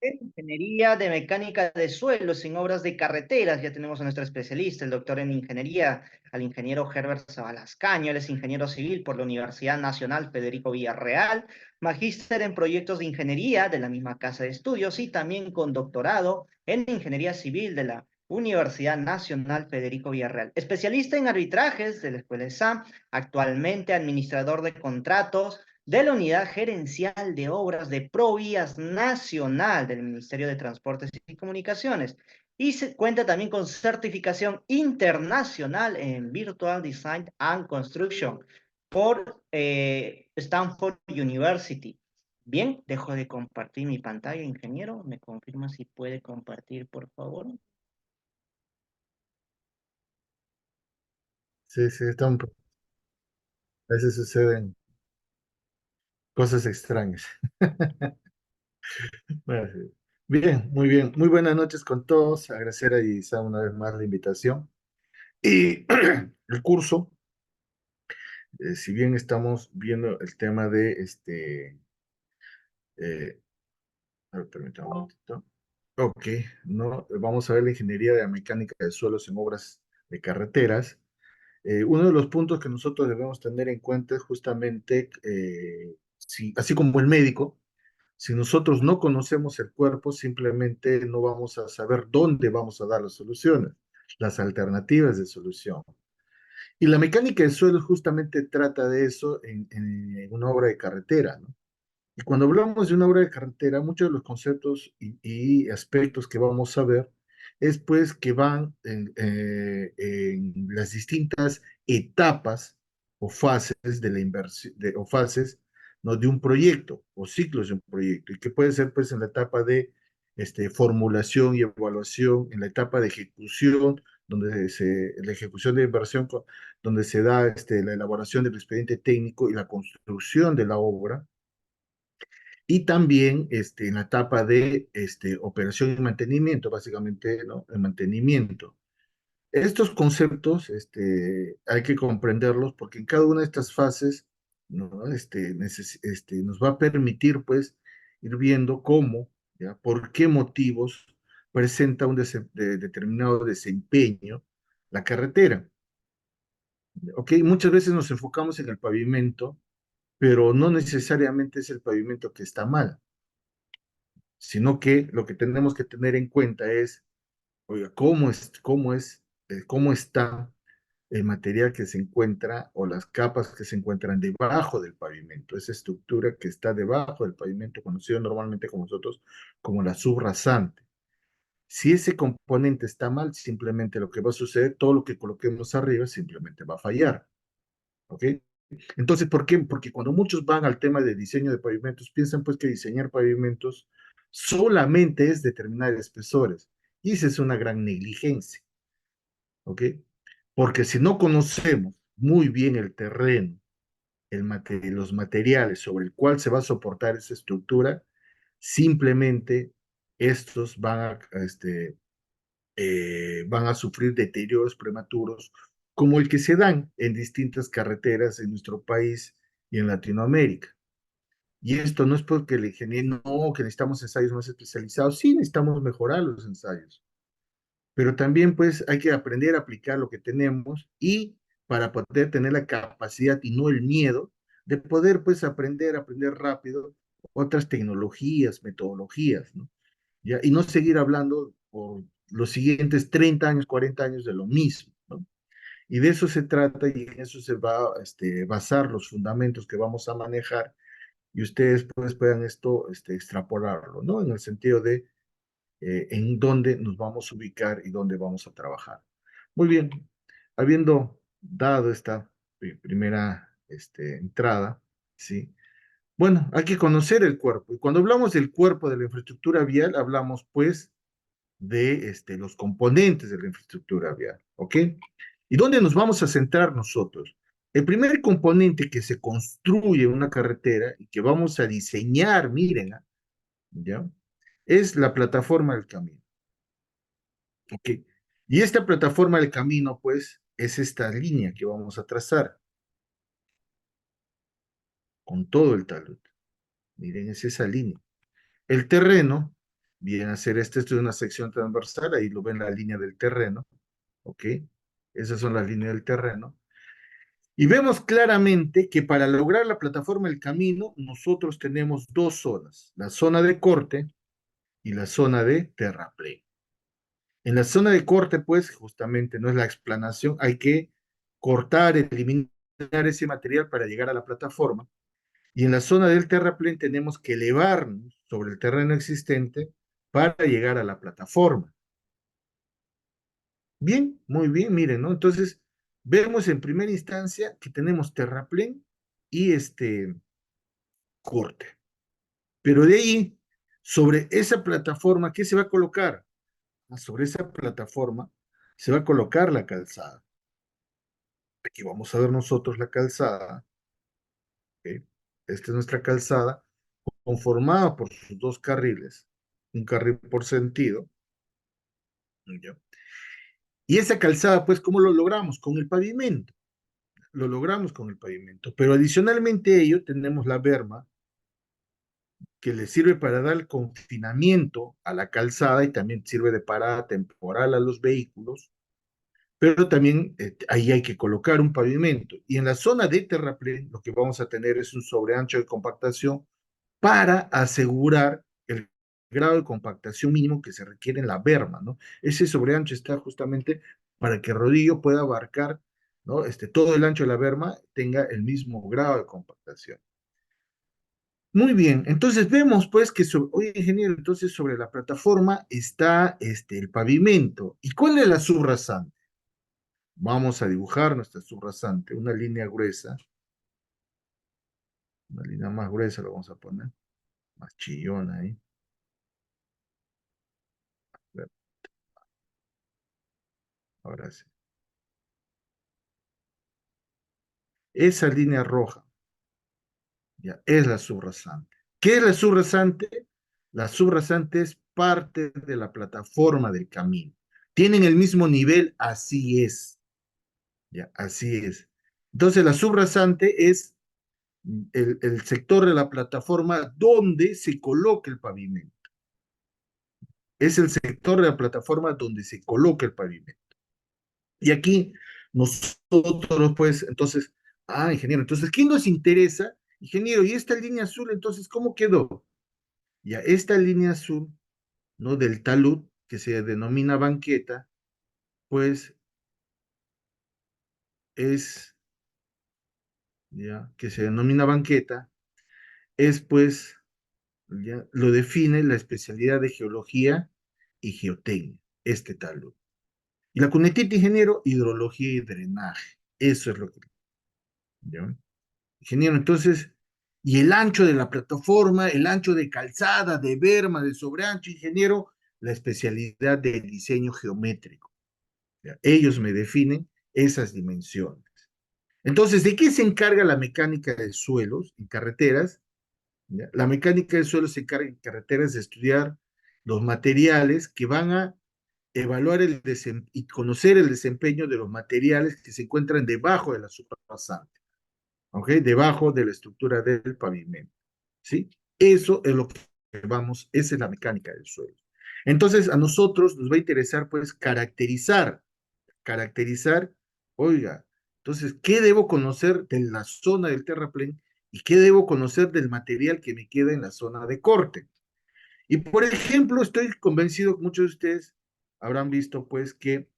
en Ingeniería de Mecánica de Suelos en obras de carreteras. Ya tenemos a nuestro especialista, el doctor en Ingeniería, al ingeniero Herbert Zabalascaño. Él es ingeniero civil por la Universidad Nacional Federico Villarreal, magíster en proyectos de ingeniería de la misma casa de estudios y también con doctorado en Ingeniería Civil de la Universidad Nacional Federico Villarreal. Especialista en arbitrajes de la Escuela de SAM, actualmente administrador de contratos de la Unidad Gerencial de Obras de Provías Nacional del Ministerio de Transportes y Comunicaciones. Y se cuenta también con certificación internacional en Virtual Design and Construction por Stanford University. Bien, dejo de compartir mi pantalla, ingeniero. ¿Me confirma si puede compartir, por favor? Sí, sí, a veces suceden cosas extrañas. Bueno, sí. Bien, muy bien. Muy buenas noches con todos. Agradecer a Isa una vez más la invitación. Y el curso, si bien estamos viendo el tema de a ver, permítame un momentito. Ok, no, vamos a ver la ingeniería de la mecánica de suelos en obras de carreteras. Uno de los puntos que nosotros debemos tener en cuenta es justamente, así como el médico, si nosotros no conocemos el cuerpo, simplemente no vamos a saber dónde vamos a dar las soluciones, las alternativas de solución. Y la mecánica del suelo justamente trata de eso en una obra de carretera, ¿no? Y cuando hablamos de una obra de carretera, muchos de los conceptos y aspectos que vamos a ver es pues que van en las distintas etapas o fases de la inversión, o fases, ¿no? De un proyecto o ciclos de un proyecto, y que puede ser pues en la etapa de formulación y evaluación, en la etapa de ejecución, la ejecución de inversión, donde se da la elaboración del expediente técnico y la construcción de la obra, y también en la etapa de operación y mantenimiento, básicamente, ¿no? El mantenimiento. Estos conceptos hay que comprenderlos porque en cada una de estas fases, ¿no? Nos va a permitir pues ir viendo cómo, ¿ya? Por qué motivos presenta un determinado desempeño la carretera. ¿Ok? Muchas veces nos enfocamos en el pavimento, pero no necesariamente es el pavimento que está mal, sino que lo que tenemos que tener en cuenta es, oiga, cómo está el material que se encuentra o las capas que se encuentran debajo del pavimento, esa estructura que está debajo del pavimento, conocido normalmente como nosotros como la subrasante. Si ese componente está mal, simplemente lo que va a suceder, todo lo que coloquemos arriba simplemente va a fallar. ¿Ok? Entonces, ¿por qué? Porque cuando muchos van al tema de diseño de pavimentos, piensan pues que diseñar pavimentos solamente es determinar espesores. Y esa es una gran negligencia, ¿ok? Porque si no conocemos muy bien el terreno, los materiales sobre el cual se va a soportar esa estructura, simplemente estos van a sufrir deterioros prematuros como el que se dan en distintas carreteras en nuestro país y en Latinoamérica. Y esto no es porque el ingeniero, no, que necesitamos ensayos más especializados, sí necesitamos mejorar los ensayos, pero también pues hay que aprender a aplicar lo que tenemos, y para poder tener la capacidad y no el miedo de poder pues aprender rápido otras tecnologías, metodologías, ¿no? ¿Ya? Y no seguir hablando por los siguientes 30 años, 40 años de lo mismo, ¿no? Y de eso se trata, y en eso se va a basar los fundamentos que vamos a manejar, y ustedes pues puedan esto extrapolarlo, ¿no? En el sentido de en dónde nos vamos a ubicar y dónde vamos a trabajar. Muy bien, habiendo dado esta primera entrada, ¿sí? Bueno, hay que conocer el cuerpo. Y cuando hablamos del cuerpo de la infraestructura vial, hablamos pues de los componentes de la infraestructura vial, ¿ok? ¿Y dónde nos vamos a centrar nosotros? El primer componente que se construye en una carretera y que vamos a diseñar, miren, ¿ya? Es la plataforma del camino, ¿ok? Y esta plataforma del camino, pues, es esta línea que vamos a trazar con todo el talud. Miren, es esa línea. El terreno Viene a ser esto es una sección transversal, ahí lo ven la línea del terreno, ¿ok? Esas son las líneas del terreno. Y vemos claramente que para lograr la plataforma del camino, nosotros tenemos dos zonas, la zona de corte y la zona de terraplén. En la zona de corte, pues, justamente no es la explanación, hay que cortar, eliminar ese material para llegar a la plataforma. Y en la zona del terraplén tenemos que elevarnos sobre el terreno existente para llegar a la plataforma. Bien, muy bien, miren, ¿no? Entonces, vemos en primera instancia que tenemos terraplén y corte. Pero de ahí, sobre esa plataforma, ¿qué se va a colocar? Sobre esa plataforma se va a colocar la calzada. Aquí vamos a ver nosotros la calzada. ¿Ok? Esta es nuestra calzada, conformada por sus dos carriles, un carril por sentido. ¿Ya? Y esa calzada, pues, ¿cómo lo logramos? Con el pavimento. Lo logramos con el pavimento. Pero adicionalmente a ello, tenemos la berma que le sirve para dar confinamiento a la calzada y también sirve de parada temporal a los vehículos, pero también ahí hay que colocar un pavimento. Y en la zona de terraplén lo que vamos a tener es un sobreancho de compactación para asegurar el grado de compactación mínimo que se requiere en la berma, ¿no? Ese sobreancho está justamente para que el rodillo pueda abarcar, ¿no? Todo el ancho de la berma tenga el mismo grado de compactación. Muy bien, entonces vemos pues que, oye ingeniero, entonces sobre la plataforma está el pavimento. ¿Y cuál es la subrasante? Vamos a dibujar nuestra subrasante, una línea gruesa, una línea más gruesa lo vamos a poner, más chillona ahí. Ahora sí. Esa línea roja, ya, es la subrasante. ¿Qué es la subrasante? La subrasante es parte de la plataforma del camino. Tienen el mismo nivel, así es. Ya, así es. Entonces, la subrasante es el sector de la plataforma donde se coloca el pavimento. Es el sector de la plataforma donde se coloca el pavimento. Y aquí nosotros, pues, entonces, ingeniero, entonces, ¿qué nos interesa? Ingeniero, ¿y esta línea azul, entonces, cómo quedó? Ya, esta línea azul, ¿no? Del talud, que se denomina banqueta, pues, es, ya, que se denomina banqueta, es, pues, ya, lo define la especialidad de geología y geotecnia, este talud. Y la cunetita, ingeniero, hidrología y drenaje. Eso es lo que, ¿ya? Ingeniero, entonces, y el ancho de la plataforma, el ancho de calzada, de berma, de sobreancho, ingeniero, la especialidad del diseño geométrico. ¿Ya? Ellos me definen esas dimensiones. Entonces, ¿de qué se encarga la mecánica de suelos en carreteras? ¿Ya? La mecánica de suelos se encarga en carreteras de estudiar los materiales que van a evaluar y conocer el desempeño de los materiales que se encuentran debajo de la superpasante. ¿Ok? Debajo de la estructura del pavimento, ¿sí? Eso es lo que vamos, esa es la mecánica del suelo. Entonces, a nosotros nos va a interesar, pues, caracterizar, oiga, entonces, ¿qué debo conocer de la zona del terraplén y qué debo conocer del material que me queda en la zona de corte? Y, por ejemplo, estoy convencido que muchos de ustedes habrán visto, pues, que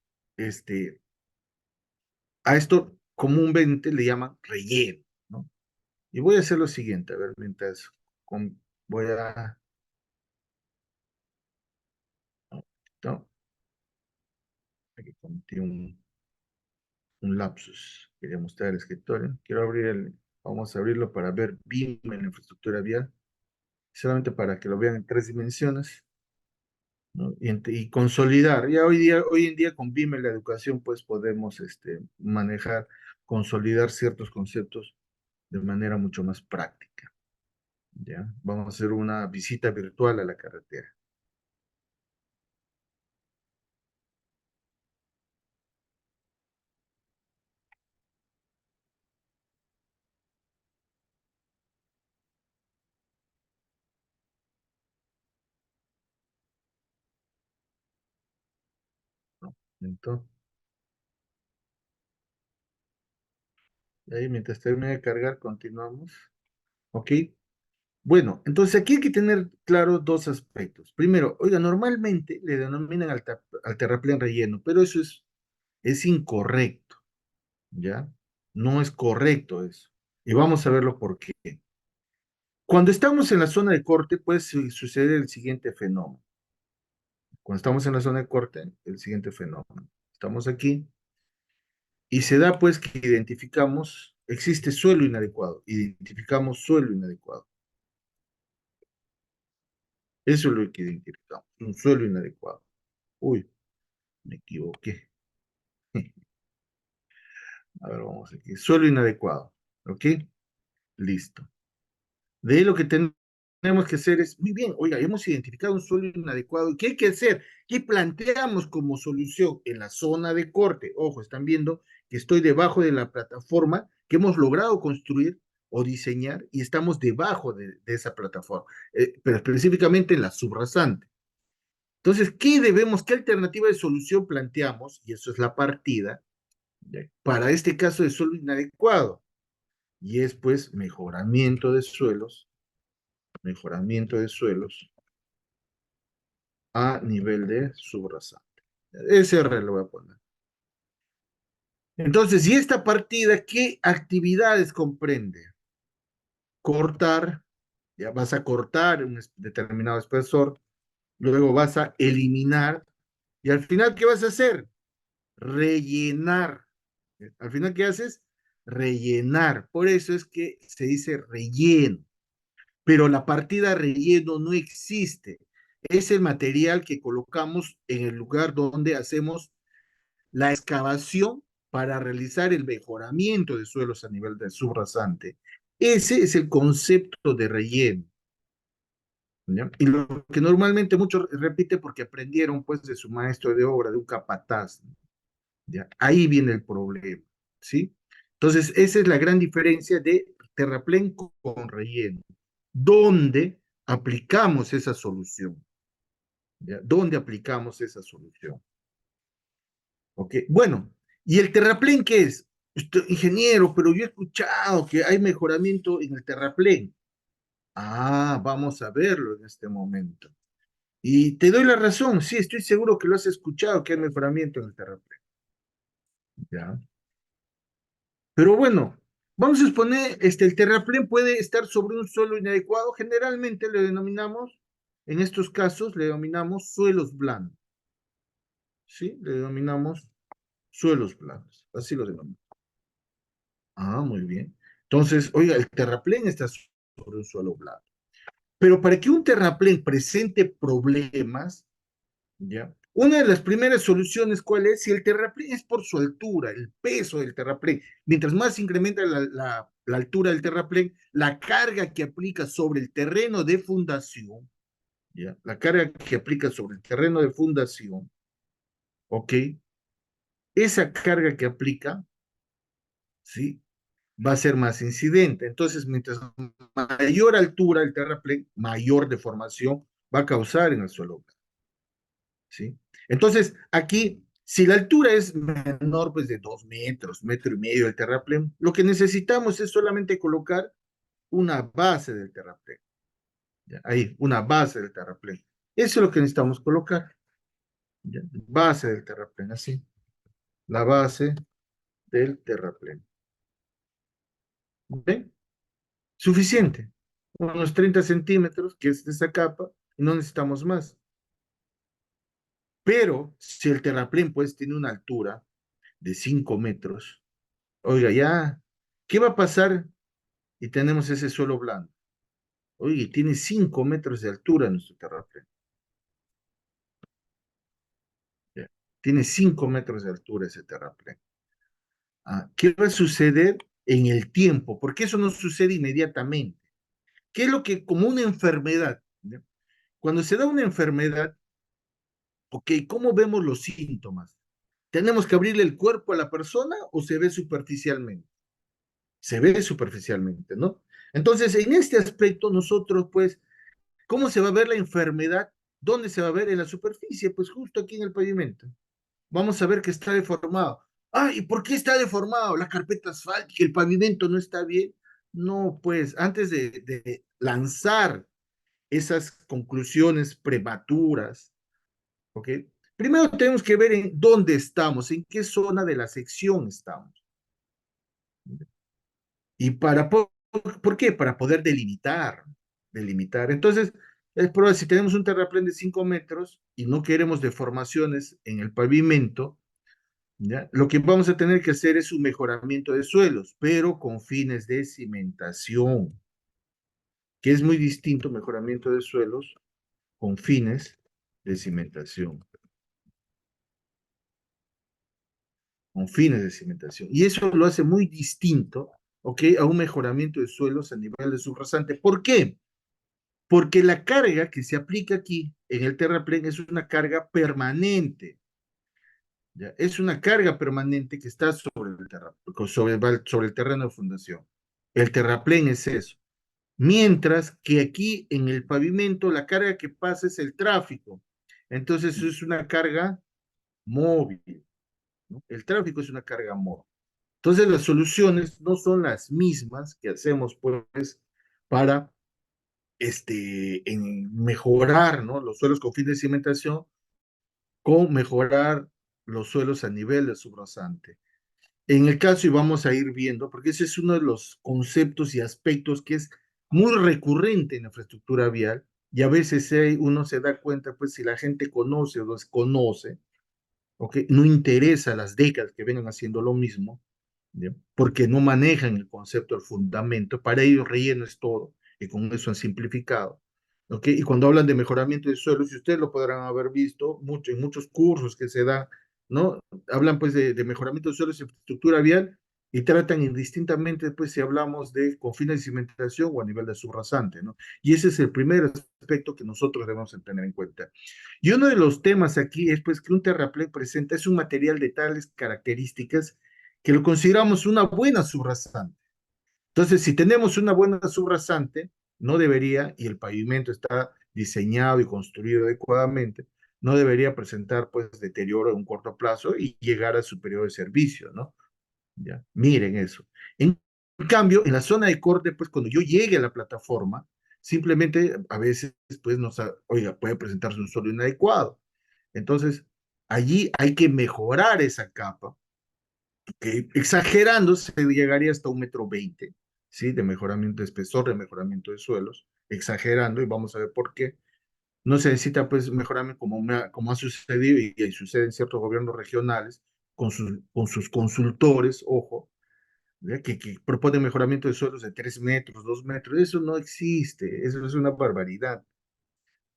a esto comúnmente le llaman relleno, ¿no? Y voy a hacer lo siguiente, a ver, mientras voy a... No, aquí cometí un lapsus. Quería mostrar el escritorio. Quiero abrir vamos a abrirlo para ver BIM en la infraestructura vial, solamente para que lo vean en tres dimensiones, ¿no? Y consolidar. Ya hoy en día con BIM en la educación, pues podemos manejar, consolidar ciertos conceptos de manera mucho más práctica. ¿Ya? Vamos a hacer una visita virtual a la carretera. Entonces, ahí mientras termine de cargar, continuamos. ¿Ok? Bueno, entonces aquí hay que tener claro dos aspectos. Primero, oiga, normalmente le denominan al terraplén relleno, pero eso es incorrecto, ¿ya? No es correcto eso. Y vamos a verlo por qué. Cuando estamos en la zona de corte, puede suceder el siguiente fenómeno. Cuando estamos en la zona de corte, el siguiente fenómeno. Estamos aquí y se da pues que identificamos, existe suelo inadecuado, identificamos suelo inadecuado. Eso es lo que identificamos, un suelo inadecuado. Uy, me equivoqué. A ver, vamos aquí. Suelo inadecuado. ¿Ok? Listo. De ahí lo que tenemos que hacer es, muy bien, oiga, hemos identificado un suelo inadecuado. ¿Qué hay que hacer? ¿Qué planteamos como solución en la zona de corte? Ojo, están viendo que estoy debajo de la plataforma que hemos logrado construir o diseñar y estamos debajo de esa plataforma, pero específicamente en la subrasante. Entonces, qué alternativa de solución planteamos? Y eso es la partida, para este caso de suelo inadecuado. Y es pues mejoramiento de suelos a nivel de subrasante. Ese R lo voy a poner. Entonces, ¿y esta partida qué actividades comprende? Cortar, ya vas a cortar un determinado espesor, luego vas a eliminar, y al final, ¿qué vas a hacer? Rellenar. Al final, ¿qué haces? Rellenar. Por eso es que se dice relleno. Pero la partida relleno no existe. Es el material que colocamos en el lugar donde hacemos la excavación para realizar el mejoramiento de suelos a nivel del subrasante. Ese es el concepto de relleno. ¿Ya? Y lo que normalmente muchos repiten porque aprendieron pues de su maestro de obra, de un capataz. ¿Ya? Ahí viene el problema, ¿sí? Entonces, esa es la gran diferencia de terraplén con relleno. ¿Dónde aplicamos esa solución? ¿Ya? ¿Dónde aplicamos esa solución? ¿Ok? Bueno, ¿y el terraplén qué es? Ingeniero, pero yo he escuchado que hay mejoramiento en el terraplén. Ah, vamos a verlo en este momento. Y te doy la razón, sí, estoy seguro que lo has escuchado, que hay mejoramiento en el terraplén. ¿Ya? Pero bueno, vamos a suponer, el terraplén puede estar sobre un suelo inadecuado. Generalmente le denominamos, en estos casos, le denominamos suelos blandos. ¿Sí? Le denominamos suelos blandos. Así lo denominamos. Ah, muy bien. Entonces, oiga, el terraplén está sobre un suelo blando. Pero para que un terraplén presente problemas, ¿ya? Una de las primeras soluciones, ¿cuál es? Si el terraplén es por su altura, el peso del terraplén, mientras más incrementa la altura del terraplén, la carga que aplica sobre el terreno de fundación, ¿ya? La carga que aplica sobre el terreno de fundación, ¿ok? Esa carga que aplica, ¿sí? Va a ser más incidente. Entonces, mientras mayor altura el terraplén, mayor deformación va a causar en el suelo. ¿Sí? Entonces, aquí, si la altura es menor, pues de 2 metros, metro y medio del terraplén, lo que necesitamos es solamente colocar una base del terraplén. ¿Ya? Ahí, una base del terraplén. Eso es lo que necesitamos colocar. ¿Ya? Base del terraplén, así. La base del terraplén. ¿Ven? Suficiente. Unos 30 centímetros, que es de esa capa, y no necesitamos más. Pero si el terraplén pues tiene una altura de 5 metros, oiga, ya, ¿qué va a pasar? Y tenemos ese suelo blando. Oye, tiene 5 metros de altura nuestro terraplén. Ya. Tiene 5 metros de altura ese terraplén. Ah, ¿qué va a suceder en el tiempo? Porque eso no sucede inmediatamente. ¿Qué es lo que, como una enfermedad? ¿Ya? Cuando se da una enfermedad, ok, ¿cómo vemos los síntomas? ¿Tenemos que abrirle el cuerpo a la persona o se ve superficialmente? Se ve superficialmente, ¿no? Entonces, en este aspecto, nosotros, pues, ¿cómo se va a ver la enfermedad? ¿Dónde se va a ver? En la superficie, pues justo aquí en el pavimento. vamos a ver que está deformado. Ah, ¿y por qué está deformado? La carpeta asfáltica, el pavimento no está bien. No, pues antes de lanzar esas conclusiones prematuras, ¿ok? Primero tenemos que ver en dónde estamos, en qué zona de la sección estamos. Y ¿por qué? Para poder delimitar. Entonces, es probable, si tenemos un terraplén de 5 metros y no queremos deformaciones en el pavimento, ¿ya? Lo que vamos a tener que hacer es un mejoramiento de suelos, pero con fines de cimentación, que es muy distinto mejoramiento de suelos con fines de cimentación, con fines de cimentación. Y eso lo hace muy distinto, ¿ok? A un mejoramiento de suelos a nivel de subrasante. ¿Por qué? Porque la carga que se aplica aquí en el terraplén es una carga permanente. ¿Ya? Es una carga permanente que está sobre el terreno de fundación. El terraplén es eso. Mientras que aquí en el pavimento la carga que pasa es el tráfico. Entonces es una carga móvil, ¿no? El tráfico es una carga móvil. Entonces las soluciones no son las mismas que hacemos pues para en mejorar, ¿no? Los suelos con fin de cimentación, con mejorar los suelos a nivel de subrasante. En el caso, y vamos a ir viendo, porque ese es uno de los conceptos y aspectos que es muy recurrente en la infraestructura vial, y a veces uno se da cuenta, pues si la gente conoce o desconoce, ¿ok? No interesa las décadas que vengan haciendo lo mismo, ¿ya? Porque no manejan el concepto del fundamento, para ellos relleno es todo, y con eso han simplificado. ¿Ok? Y cuando hablan de mejoramiento de suelos, y ustedes lo podrán haber visto mucho, en muchos cursos que se dan, ¿no? Hablan pues de mejoramiento de suelos y infraestructura vial y tratan indistintamente pues si hablamos de con fines de cimentación o a nivel de subrasante, ¿no? Y ese es el primer aspecto que nosotros debemos tener en cuenta. Y uno de los temas aquí es pues que un terraplén presenta es un material de tales características que lo consideramos una buena subrasante. Entonces, si tenemos una buena subrasante, no debería, y el pavimento está diseñado y construido adecuadamente, no debería presentar pues deterioro en un corto plazo y llegar a su periodo de servicio, ¿no? Ya, miren eso. En cambio, en la zona de corte, pues cuando yo llegue a la plataforma, simplemente a veces, pues, oiga, puede presentarse un suelo inadecuado. Entonces, allí hay que mejorar esa capa, que exagerando se llegaría hasta 1,20 m, ¿sí? De mejoramiento de espesor, de mejoramiento de suelos, exagerando, y vamos a ver por qué. No se necesita, pues, mejoramiento como ha sucedido y sucede en ciertos gobiernos regionales, con sus consultores, ojo, ¿ya? Que proponen mejoramiento de suelos de 3 metros, 2 metros, eso no existe, eso es una barbaridad.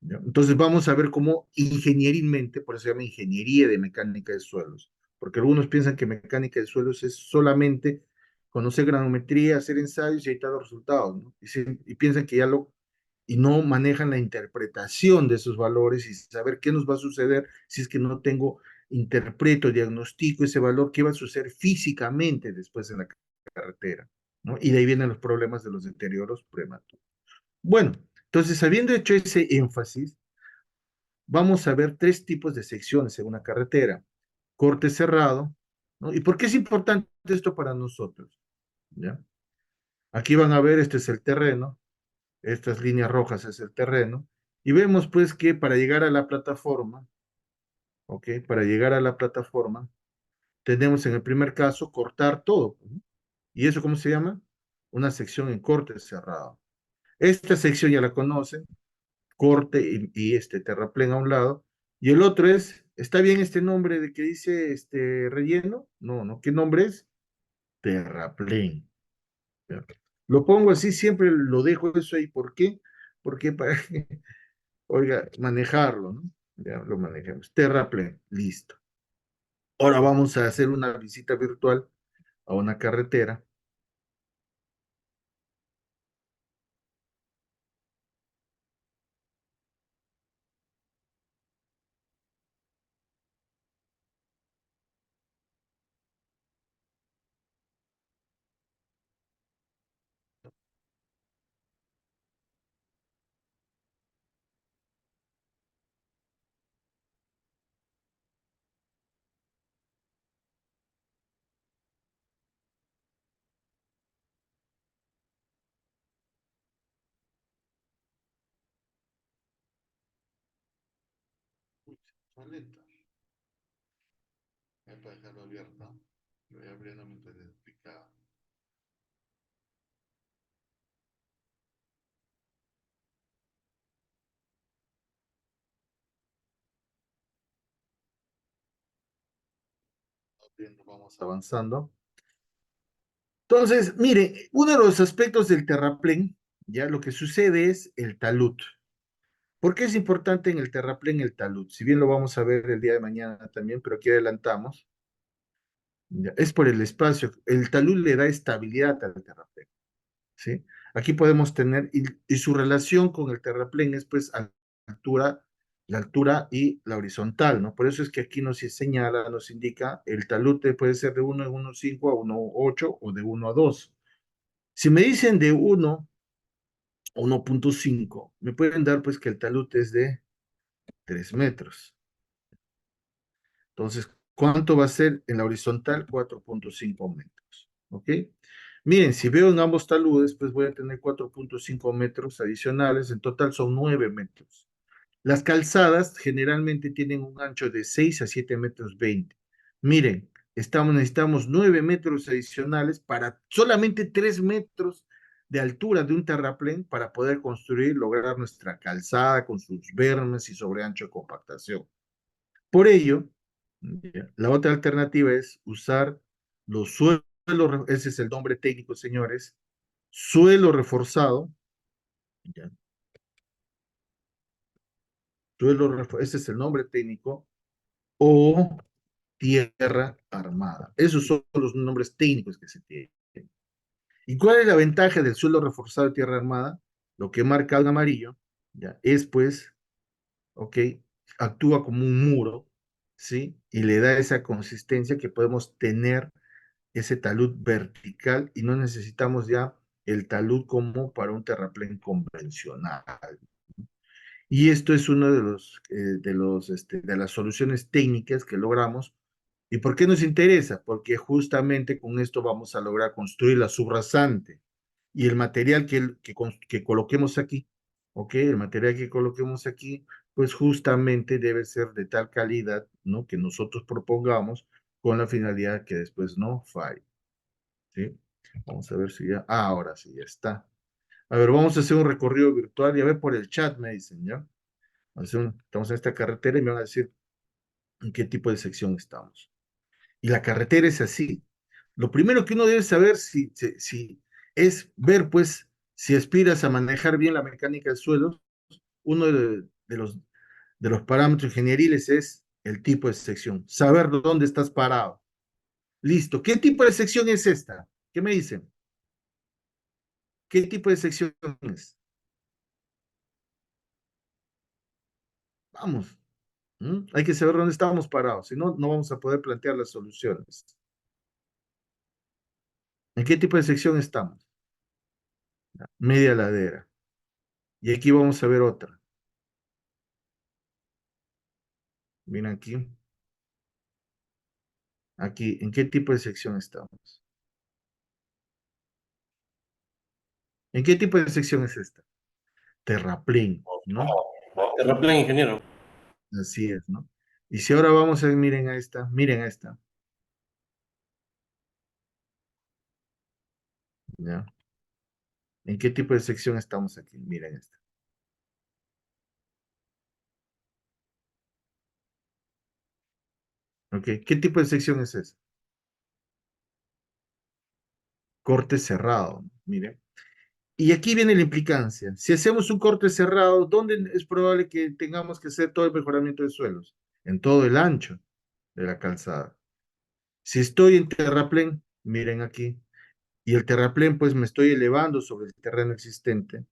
¿Ya? Entonces vamos a ver cómo ingenierilmente, por eso se llama ingeniería de mecánica de suelos, porque algunos piensan que mecánica de suelos es solamente conocer granometría, hacer ensayos y ahí están los resultados, ¿no? Y piensan que y no manejan la interpretación de esos valores y saber qué nos va a suceder si es que no interpreto, diagnostico ese valor, qué va a suceder físicamente después en la carretera, ¿no? Y de ahí vienen los problemas de los deterioros prematuros. Bueno, entonces, habiendo hecho ese énfasis, vamos a ver tres tipos de secciones en una carretera. Corte cerrado, ¿no? ¿Y por qué es importante esto para nosotros? ¿Ya? Aquí van a ver, este es el terreno, estas líneas rojas es el terreno, y vemos pues que para llegar a la plataforma, ¿ok? Para llegar a la plataforma, tenemos en el primer caso cortar todo, ¿no? ¿Y eso cómo se llama? Una sección en corte cerrado. Esta sección ya la conocen, corte y este terraplén a un lado. Y el otro es, ¿está bien este nombre de que dice este relleno? No, no, ¿qué nombre es? Terraplén. ¿Ya? Lo pongo así, siempre lo dejo eso ahí. ¿Por qué? Porque para, oiga, manejarlo, ¿no? Ya lo manejamos. Terraplén, listo. Ahora vamos a hacer una visita virtual a una carretera. Solita. Voy a dejarlo abierto. Lo voy abriendo mientras les explicaba. Abriendo, vamos avanzando. Entonces, mire, uno de los aspectos del terraplén, ya lo que sucede es el talud. ¿Por qué es importante en el terraplén el talud? Si bien lo vamos a ver el día de mañana también, pero aquí adelantamos, ya, es por el espacio. El talud le da estabilidad al terraplén, ¿sí? Aquí podemos tener, y su relación con el terraplén es pues altura, la altura y la horizontal, ¿no? Por eso es que aquí nos señala, nos indica, el talud puede ser de 1,15 a 1,8 o de 1 a 2. Si me dicen de 1 a 1,5, me pueden dar pues que el talud es de 3 metros. Entonces, ¿cuánto va a ser en la horizontal? 4,5 metros. ¿Ok? Miren, si veo en ambos taludes, pues voy a tener 4,5 metros adicionales. En total son 9 metros. Las calzadas generalmente tienen un ancho de 6 a 7 metros 20. Miren, necesitamos 9 metros adicionales para solamente 3 metros de altura de un terraplén para poder construir, lograr nuestra calzada con sus bermas y sobre ancho de compactación. Por ello, la otra alternativa es usar los suelos, ese es el nombre técnico, señores, suelo reforzado, ¿ya? Ese es el nombre técnico, o tierra armada. Esos son los nombres técnicos que se tienen. ¿Y cuál es la ventaja del suelo reforzado de tierra armada? Lo que marca en amarillo, ¿ya? Es pues, ok, actúa como un muro, ¿sí? Y le da esa consistencia que podemos tener ese talud vertical y no necesitamos ya el talud como para un terraplén convencional. Y esto es uno de las soluciones técnicas que logramos. ¿Y por qué nos interesa? Porque justamente con esto vamos a lograr construir la subrasante y el material que coloquemos aquí, ¿ok? El material que coloquemos aquí, pues justamente debe ser de tal calidad, ¿no? Que nosotros propongamos con la finalidad que después no falle, ¿sí? Vamos a ver si ya, ahora sí, ya está. A ver, vamos a hacer un recorrido virtual y a ver por el chat me dicen, ¿ya? Estamos en esta carretera y me van a decir en qué tipo de sección estamos. Y la carretera es así. Lo primero que uno debe saber si es ver, pues, si aspiras a manejar bien la mecánica del suelo, uno de los parámetros ingenieriles es el tipo de sección, saber dónde estás parado. Listo. ¿Qué tipo de sección es esta? ¿Qué me dicen? ¿Qué tipo de sección es? Vamos. Hay que saber dónde estamos parados, si no, no vamos a poder plantear las soluciones. ¿En qué tipo de sección estamos? Media ladera. Y aquí vamos a ver otra. Miren aquí. Aquí, ¿en qué tipo de sección estamos? ¿En qué tipo de sección es esta? Terraplén, ¿no? Terraplén, ingeniero. Así es, ¿no? Y si ahora vamos a ver, miren a esta, ¿ya? ¿En qué tipo de sección estamos aquí? Miren esta. ¿Ok? ¿Qué tipo de sección es esa? Corte cerrado, ¿no? Miren. Y aquí viene la implicancia. Si hacemos un corte cerrado, ¿dónde es probable que tengamos que hacer todo el mejoramiento de suelos? En todo el ancho de la calzada. Si estoy en terraplén, miren aquí, y el terraplén, pues me estoy elevando sobre el terreno existente,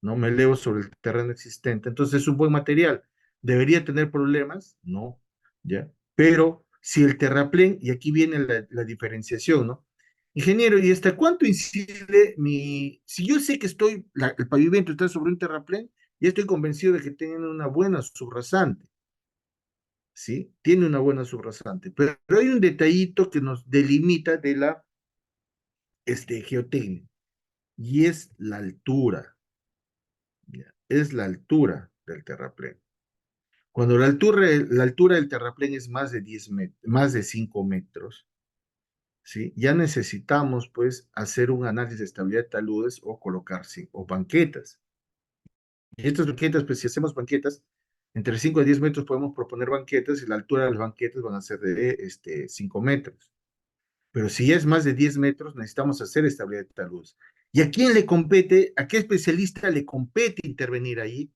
¿no? Me elevo sobre el terreno existente. Entonces es un buen material. ¿Debería tener problemas? No, ¿ya? Pero si el terraplén, y aquí viene la diferenciación, ¿no? Ingeniero, ¿y hasta cuánto incide si yo sé que el pavimento está sobre un terraplén, y estoy convencido de que tiene una buena subrasante, ¿sí? Tiene una buena subrasante, pero hay un detallito que nos delimita de la geotecnia, y es la altura, ¿ya? Es la altura del terraplén. Cuando la altura del terraplén es más de 10 metros, más de 5 metros, ¿sí? Ya necesitamos, pues, hacer un análisis de estabilidad de taludes o colocar, sí, o banquetas. Y estas banquetas, pues, si hacemos banquetas, entre 5 a 10 metros podemos proponer banquetas y la altura de las banquetas van a ser de 5 metros. Pero si ya es más de 10 metros, necesitamos hacer estabilidad de taludes. ¿Y a quién le compete, a qué especialista le compete intervenir ahí?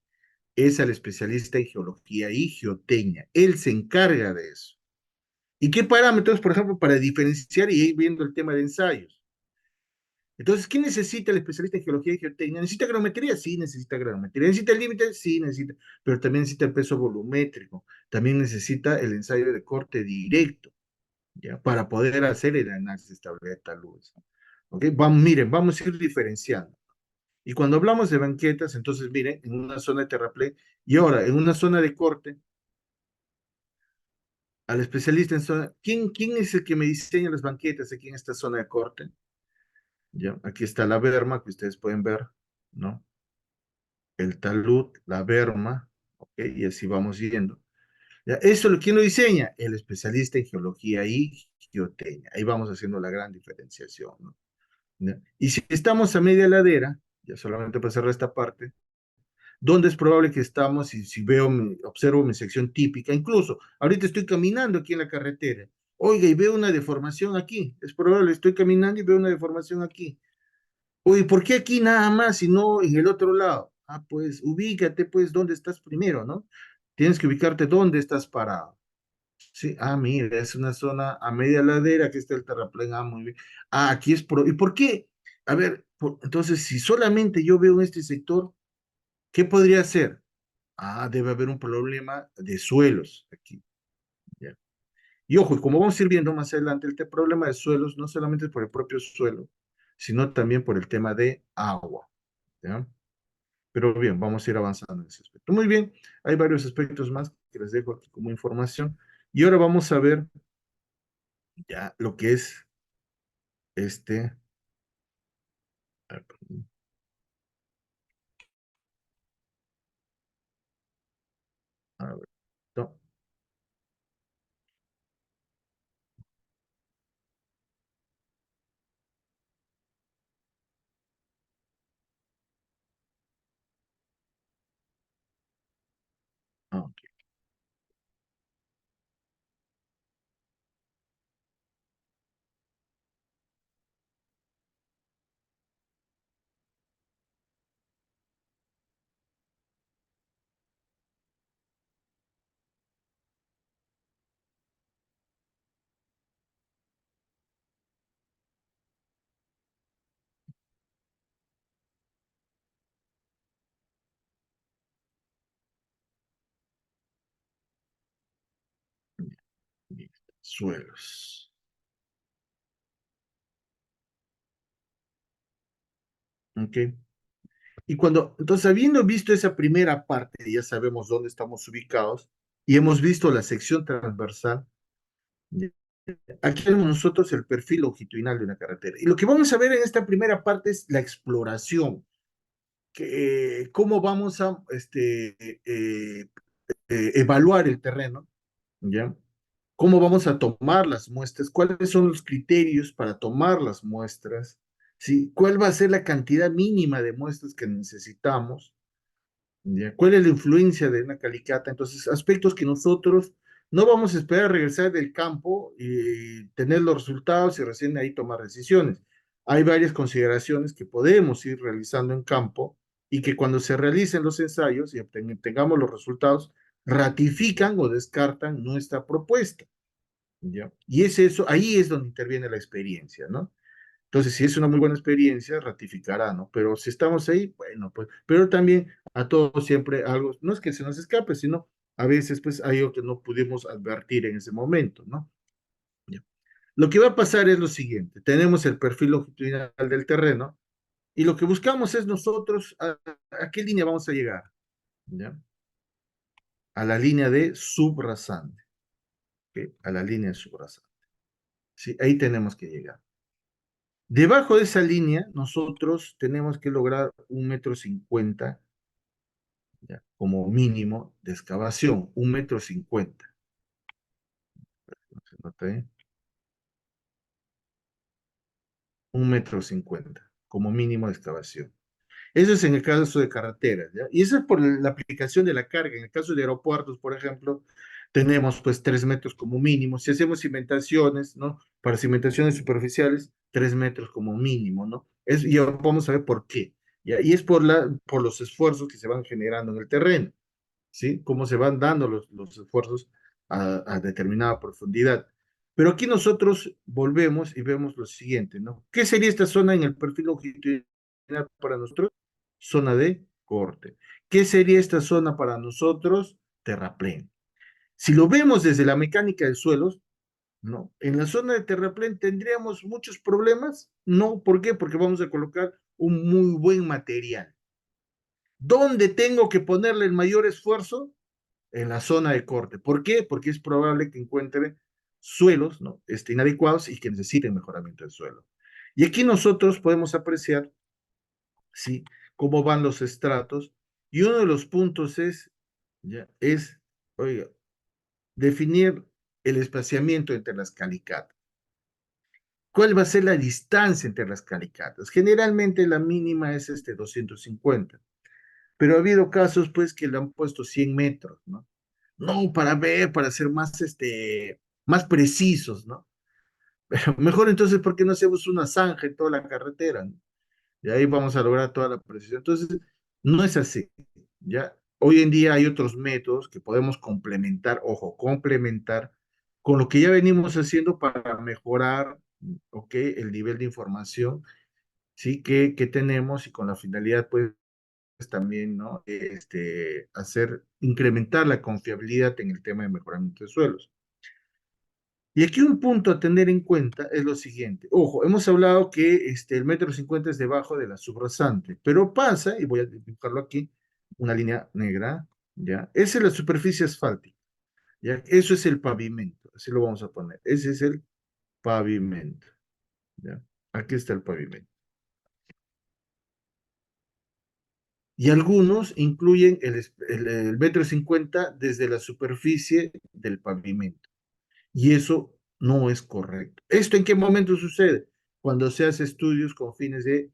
Es al especialista en geología y geotecnia. Él se encarga de eso. ¿Y qué parámetros, por ejemplo, para diferenciar y ir viendo el tema de ensayos? Entonces, ¿qué necesita el especialista en geología y geotecnia? ¿Necesita granumetría? Sí, necesita granumetría. ¿Necesita el límite? Sí, necesita. Pero también necesita el peso volumétrico. También necesita el ensayo de corte directo, ¿ya? Para poder hacer el análisis de estabilidad de taludes. ¿Ok? Vamos, miren, vamos a ir diferenciando. Y cuando hablamos de banquetas, entonces, miren, en una zona de terraplén y ahora en una zona de corte, al especialista en zona, ¿quién es el que me diseña las banquetas aquí en esta zona de corte? ¿Ya? Aquí está la berma que ustedes pueden ver, ¿no? El talud, la berma, ¿ok? Y así vamos yendo. ¿Ya? Eso, ¿quién lo diseña? El especialista en geología y geotecnia. Ahí vamos haciendo la gran diferenciación, ¿no? ¿Ya? Y si estamos a media ladera, ya solamente para cerrar esta parte, ¿dónde es probable que estamos? Si veo, observo mi sección típica, incluso ahorita estoy caminando aquí en la carretera, oiga, y veo una deformación aquí, es probable, estoy caminando y veo una deformación aquí. Oye, ¿por qué aquí nada más y no en el otro lado? Ah, pues ubícate, pues, dónde estás primero, ¿no? Tienes que ubicarte dónde estás parado. Sí, ah, mira, es una zona a media ladera, aquí está el terraplén, ah, muy bien. Ah, aquí es ¿y por qué? A ver, entonces, si solamente yo veo en este sector, ¿qué podría ser? Ah, debe haber un problema de suelos aquí. ¿Ya? Y ojo, y como vamos a ir viendo más adelante, problema de suelos no solamente es por el propio suelo, sino también por el tema de agua. ¿Ya? Pero bien, vamos a ir avanzando en ese aspecto. Muy bien, hay varios aspectos más que les dejo aquí como información. Y ahora vamos a ver ya lo que es este. A ver, no, ok. Listo. Suelos. Ok. Y entonces, habiendo visto esa primera parte, ya sabemos dónde estamos ubicados y hemos visto la sección transversal, aquí tenemos nosotros el perfil longitudinal de una carretera. Y lo que vamos a ver en esta primera parte es la exploración, cómo vamos a evaluar el terreno, ¿ya? ¿Cómo vamos a tomar las muestras? ¿Cuáles son los criterios para tomar las muestras? ¿Sí? ¿Cuál va a ser la cantidad mínima de muestras que necesitamos? ¿Ya? ¿Cuál es la influencia de una calicata? Entonces, aspectos que nosotros no vamos a esperar a regresar del campo y tener los resultados y recién ahí tomar decisiones. Hay varias consideraciones que podemos ir realizando en campo y que cuando se realicen los ensayos y tengamos los resultados, ratifican o descartan nuestra propuesta. ¿Ya? Y es eso, ahí es donde interviene la experiencia, ¿no? Entonces, si es una muy buena experiencia, ratificará, ¿no? Pero si estamos ahí, bueno, pues, pero también a todos siempre algo, no es que se nos escape, sino a veces, pues, hay algo que no pudimos advertir en ese momento, ¿no? Ya. Lo que va a pasar es lo siguiente, tenemos el perfil longitudinal del terreno y lo que buscamos es nosotros, ¿a qué línea vamos a llegar? ¿Ya? A la línea de subrasante, ¿ok? A la línea de subrasante. Sí, ahí tenemos que llegar. Debajo de esa línea, nosotros tenemos que lograr 1,50 m ¿ya? Como mínimo de excavación, 1,50 m. ¿Se nota ahí? 1,50 m como mínimo de excavación. Eso es en el caso de carreteras, ¿ya? Y eso es por la aplicación de la carga. En el caso de aeropuertos, por ejemplo, tenemos pues 3 metros como mínimo. Si hacemos cimentaciones, ¿no? Para cimentaciones superficiales, 3 metros como mínimo, ¿no? Y ahora vamos a ver por qué, ¿ya? Y es por los esfuerzos que se van generando en el terreno, ¿sí? Cómo se van dando los esfuerzos a determinada profundidad. Pero aquí nosotros volvemos y vemos lo siguiente, ¿no? ¿Qué sería esta zona en el perfil longitudinal para nosotros? Zona de corte. ¿Qué sería esta zona para nosotros? Terraplén. Si lo vemos desde la mecánica de suelos, ¿no? En la zona de terraplén tendríamos muchos problemas. No, ¿por qué? Porque vamos a colocar un muy buen material. ¿Dónde tengo que ponerle el mayor esfuerzo? En la zona de corte. ¿Por qué? Porque es probable que encuentre suelos, ¿no? Inadecuados y que necesiten mejoramiento del suelo. Y aquí nosotros podemos apreciar, ¿sí? Cómo van los estratos. Y uno de los puntos es, oiga, definir el espaciamiento entre las calicatas. ¿Cuál va a ser la distancia entre las calicatas? Generalmente la mínima es 250, pero ha habido casos pues que le han puesto 100 metros, ¿no? No, para ser más, más precisos, ¿no? Pero mejor entonces, ¿por qué no hacemos una zanja en toda la carretera, ¿no? Y ahí vamos a lograr toda la precisión. Entonces, no es así, ¿ya? Hoy en día hay otros métodos que podemos complementar, ojo, complementar con lo que ya venimos haciendo para mejorar, ¿ok? El nivel de información, ¿sí? Que tenemos y con la finalidad, pues, también, ¿no? Incrementar la confiabilidad en el tema de mejoramiento de suelos. Y aquí un punto a tener en cuenta es lo siguiente. Ojo, hemos hablado que el 1,50 m es debajo de la subrasante, pero pasa, y voy a dibujarlo aquí, una línea negra, ¿ya? Esa es la superficie asfáltica, ¿ya? Eso es el pavimento, así lo vamos a poner. Ese es el pavimento, ¿ya? Aquí está el pavimento. Y algunos incluyen el 1,50 m desde la superficie del pavimento. Y eso no es correcto. ¿Esto en qué momento sucede? Cuando se hace estudios con fines de,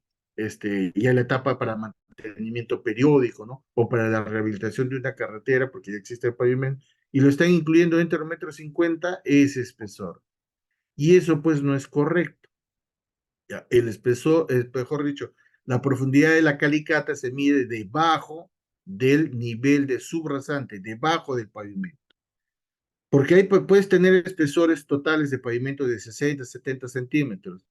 ya la etapa para mantenimiento periódico, ¿no? O para la rehabilitación de una carretera, porque ya existe el pavimento, y lo están incluyendo dentro del 1,50 m, ese espesor. Y eso pues no es correcto. Ya, el espesor, mejor dicho, la profundidad de la calicata se mide debajo del nivel de subrasante, debajo del pavimento. Porque ahí puedes tener espesores totales de pavimento de 60, 70 centímetros,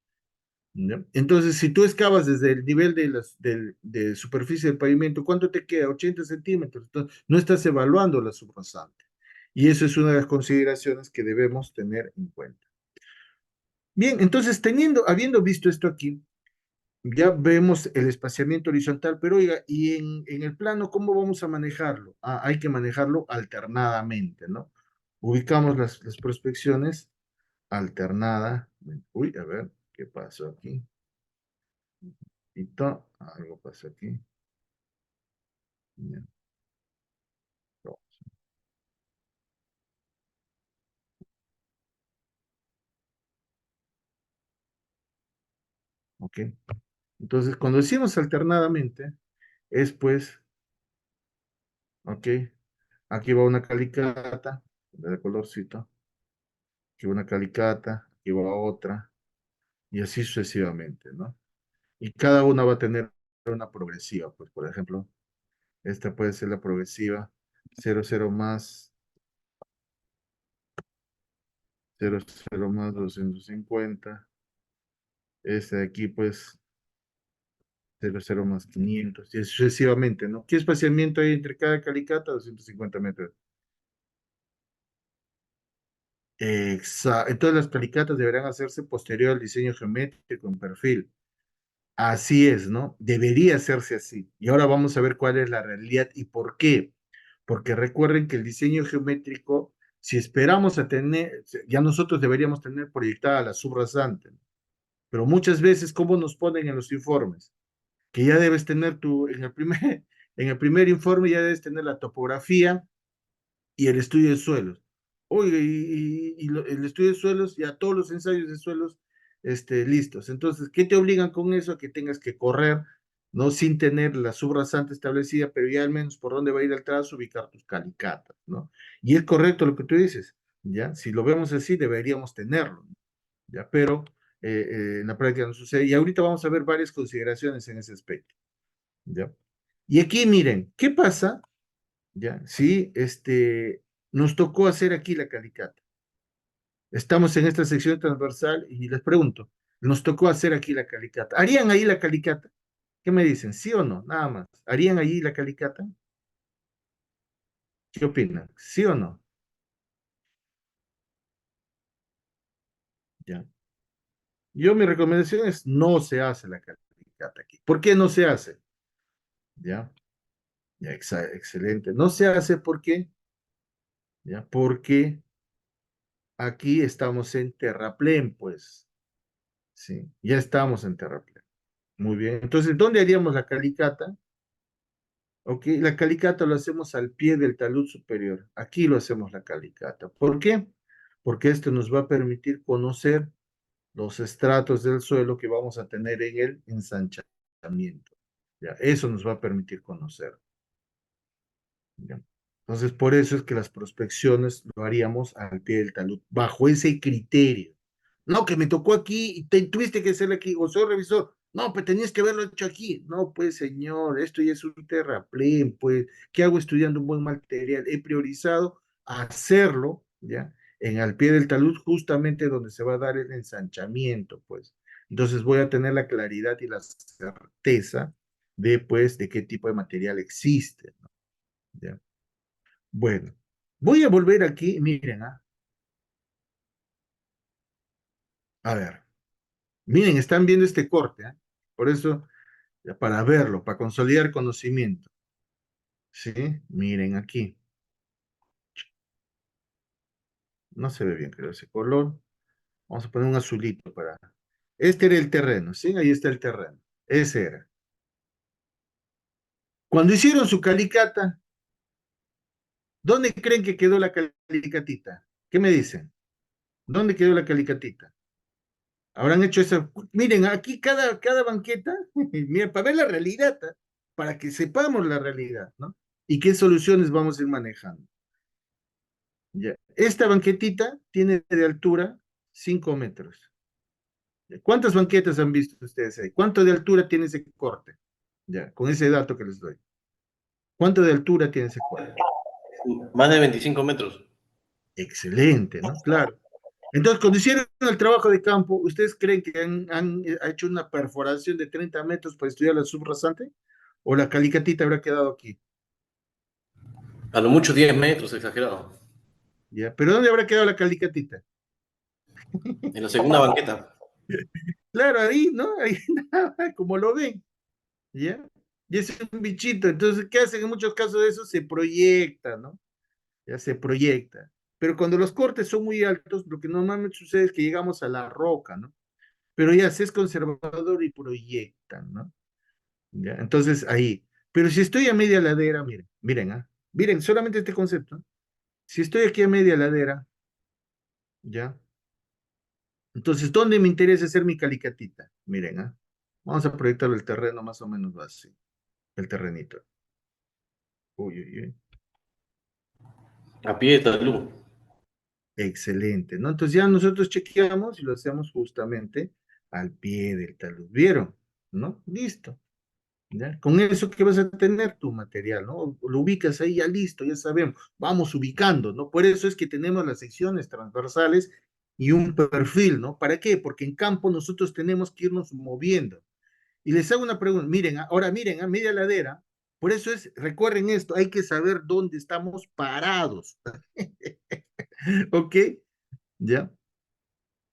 ¿no? Entonces, si tú excavas desde el nivel de superficie del pavimento, ¿cuánto te queda? 80 centímetros. Entonces, no estás evaluando la subrasante. Y eso es una de las consideraciones que debemos tener en cuenta. Bien, entonces, habiendo visto esto aquí, ya vemos el espaciamiento horizontal, pero oiga, y en el plano, ¿cómo vamos a manejarlo? Hay que manejarlo alternadamente, ¿no? Ubicamos las prospecciones alternada. Uy, a ver, ¿qué pasó aquí? Algo pasó aquí. Ya, no, ok. Entonces, cuando decimos alternadamente, es pues, ok, aquí va una calicata, de colorcito, aquí va una calicata, aquí va otra, y así sucesivamente, ¿no? Y cada una va a tener una progresiva, pues, por ejemplo, esta puede ser la progresiva 00 más, 00 más 250. Esta de aquí, pues, 00 más 500, y así sucesivamente, ¿no? ¿Qué espaciamiento hay entre cada calicata? 250 metros. Entonces las calicatas deberán hacerse posterior al diseño geométrico en perfil. Así es, ¿no? Debería hacerse así. Y ahora vamos a ver cuál es la realidad y por qué. Porque recuerden que el diseño geométrico, si esperamos a tener, ya nosotros deberíamos tener proyectada la subrasante, ¿no? Pero muchas veces, ¿cómo nos ponen en los informes? Que ya debes tener en el primer, En el primer informe ya debes tener la topografía y el estudio de suelos. Oiga, el estudio de suelos, ya todos los ensayos de suelos listos. Entonces, ¿qué te obligan con eso? A que tengas que correr, ¿no? Sin tener la subrasante establecida, pero ya al menos por dónde va a ir el trazo, ubicar tus calicatas, ¿no? Y es correcto lo que tú dices, ¿ya? Si lo vemos así, deberíamos tenerlo, ¿no? ¿Ya? Pero en la práctica no sucede. Y ahorita vamos a ver varias consideraciones en ese aspecto, ¿ya? Y aquí miren, ¿qué pasa? ¿Ya? Sí, nos tocó hacer aquí la calicata. Estamos en esta sección transversal y les pregunto, nos tocó hacer aquí la calicata. ¿Harían ahí la calicata? ¿Qué me dicen? ¿Sí o no? Nada más. ¿Harían allí la calicata? ¿Qué opinan? ¿Sí o no? ¿Ya? Yo mi recomendación es no se hace la calicata aquí. ¿Por qué no se hace? ¿Ya? Ya, excelente. No se hace porque, ¿ya? Porque aquí estamos en terraplén, pues. Sí, ya estamos en terraplén. Muy bien. Entonces, ¿dónde haríamos la calicata? Ok, la calicata lo hacemos al pie del talud superior. Aquí lo hacemos la calicata. ¿Por qué? Porque esto nos va a permitir conocer los estratos del suelo que vamos a tener en el ensanchamiento. Ya, eso nos va a permitir conocer. ¿Ya? Entonces, por eso es que las prospecciones lo haríamos al pie del talud, bajo ese criterio. No, que me tocó aquí y tuviste que hacerlo aquí, o soy revisor. No, pues tenías que haberlo hecho aquí. No, pues señor, esto ya es un terraplén, pues, ¿qué hago estudiando un buen material? He priorizado hacerlo, ¿ya? En al pie del talud, justamente donde se va a dar el ensanchamiento, pues. Entonces voy a tener la claridad y la certeza de, pues, de qué tipo de material existe, ¿no? ¿Ya? Bueno, voy a volver aquí, miren, a ver, miren, están viendo este corte, por eso, ya para verlo, para consolidar conocimiento, ¿sí? Miren aquí, no se ve bien, creo, ese color, vamos a poner un azulito para, este era el terreno, ¿sí? Ahí está el terreno, ese era. Cuando hicieron su calicata, ¿dónde creen que quedó la calicatita? ¿Qué me dicen? ¿Dónde quedó la calicatita? Habrán hecho esa. Miren, aquí cada banqueta, mira, para ver la realidad, para que sepamos la realidad, ¿no? Y qué soluciones vamos a ir manejando. Ya. Esta banquetita tiene de altura 5 metros. ¿Cuántas banquetas han visto ustedes ahí? ¿Cuánto de altura tiene ese corte? Ya, con ese dato que les doy. ¿Cuánto de altura tiene ese corte? Más de 25 metros. Excelente, ¿no? Claro. Entonces, cuando hicieron el trabajo de campo, ¿ustedes creen que han hecho una perforación de 30 metros para estudiar la subrasante? ¿O la calicatita habrá quedado aquí? A lo mucho 10 metros, exagerado. ¿Ya? ¿Pero dónde habrá quedado la calicatita? En la segunda banqueta. Claro, ahí, ¿no? Ahí, como lo ven, ¿ya? Y es un bichito. Entonces, ¿qué hacen en muchos casos de eso? Se proyecta, ¿no? Ya se proyecta. Pero cuando los cortes son muy altos, lo que normalmente sucede es que llegamos a la roca, ¿no? Pero ya se es conservador y proyectan, ¿no? ¿Ya? Entonces, ahí. Pero si estoy a media ladera, miren, miren, miren, solamente este concepto. Si estoy aquí a media ladera, ¿ya? Entonces, ¿dónde me interesa hacer mi calicatita? Miren, vamos a proyectar el terreno más o menos así, el terrenito. Uy, uy, uy. A pie de talud. Excelente, ¿no? Entonces ya nosotros chequeamos y lo hacemos justamente al pie del talud. ¿Vieron? ¿No? Listo. ¿Ya? Con eso que vas a tener tu material, ¿no? Lo ubicas ahí, ya listo, ya sabemos. Vamos ubicando, ¿no? Por eso es que tenemos las secciones transversales y un perfil, ¿no? ¿Para qué? Porque en campo nosotros tenemos que irnos moviendo. Y les hago una pregunta, miren, ahora miren, a media ladera, por eso es, recuerden esto, hay que saber dónde estamos parados. ¿Ok? ¿Ya?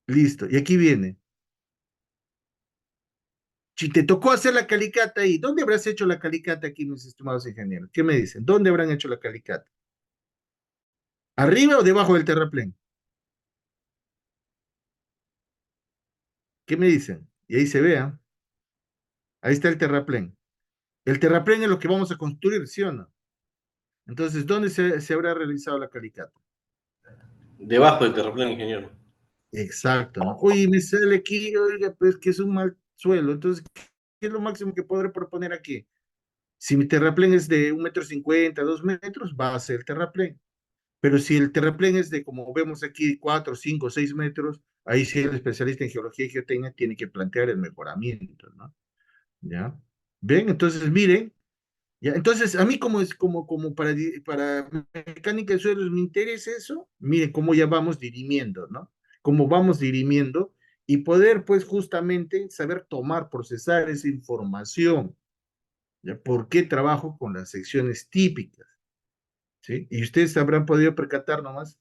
Listo. Y aquí viene. Si te tocó hacer la calicata ahí, ¿dónde habrás hecho la calicata aquí, mis estimados ingenieros? ¿Qué me dicen? ¿Dónde habrán hecho la calicata? ¿Arriba o debajo del terraplén? ¿Qué me dicen? Y ahí se vea. Ahí está el terraplén. El terraplén es lo que vamos a construir, ¿sí o no? Entonces, ¿dónde se habrá realizado la calicata? Debajo del terraplén, ingeniero. Exacto, ¿no? Uy, me sale aquí, oiga, pues que es un mal suelo. Entonces, ¿qué es lo máximo que podré proponer aquí? Si mi terraplén es de 1,50 m, 2 metros, va a ser terraplén. Pero si el terraplén es de, como vemos aquí, 4, 5, 6 metros, ahí sí el especialista en geología y geotecnia tiene que plantear el mejoramiento, ¿no? ¿Ya? ¿Ven? Entonces, miren, ¿ya? Entonces, a mí como es como para mecánica de suelos me interesa eso, miren cómo ya vamos dirimiendo, ¿no? Cómo vamos dirimiendo y poder, pues, justamente saber tomar, procesar esa información. ¿Ya? ¿Por qué trabajo con las secciones típicas? ¿Sí? Y ustedes habrán podido percatar nomás,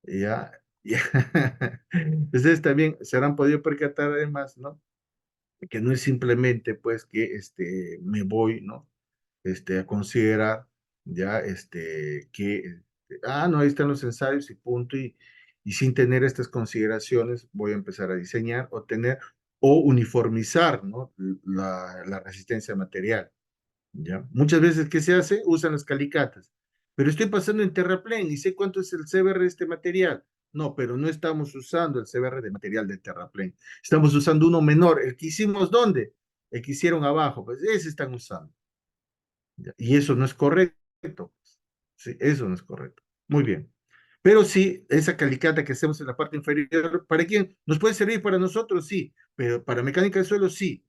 ya, ya. Ustedes también se habrán podido percatar además, ¿no? Que no es simplemente, pues, que me voy, ¿no? A considerar ya que, no, ahí están los ensayos y punto, y sin tener estas consideraciones voy a empezar a diseñar o tener o uniformizar, ¿no? La resistencia material, ¿ya? Muchas veces, ¿qué se hace? Usan las calicatas, pero estoy pasando en terraplén y sé cuánto es el CBR de este material. No, pero no estamos usando el CBR de material de terraplén, estamos usando uno menor, el que hicimos, ¿dónde? El que hicieron abajo, pues ese están usando. Y eso no es correcto. Sí, eso no es correcto. Muy bien. Pero sí, esa calicata que hacemos en la parte inferior, ¿para quién? ¿Nos puede servir para nosotros? Sí. Pero para mecánica del suelo, sí.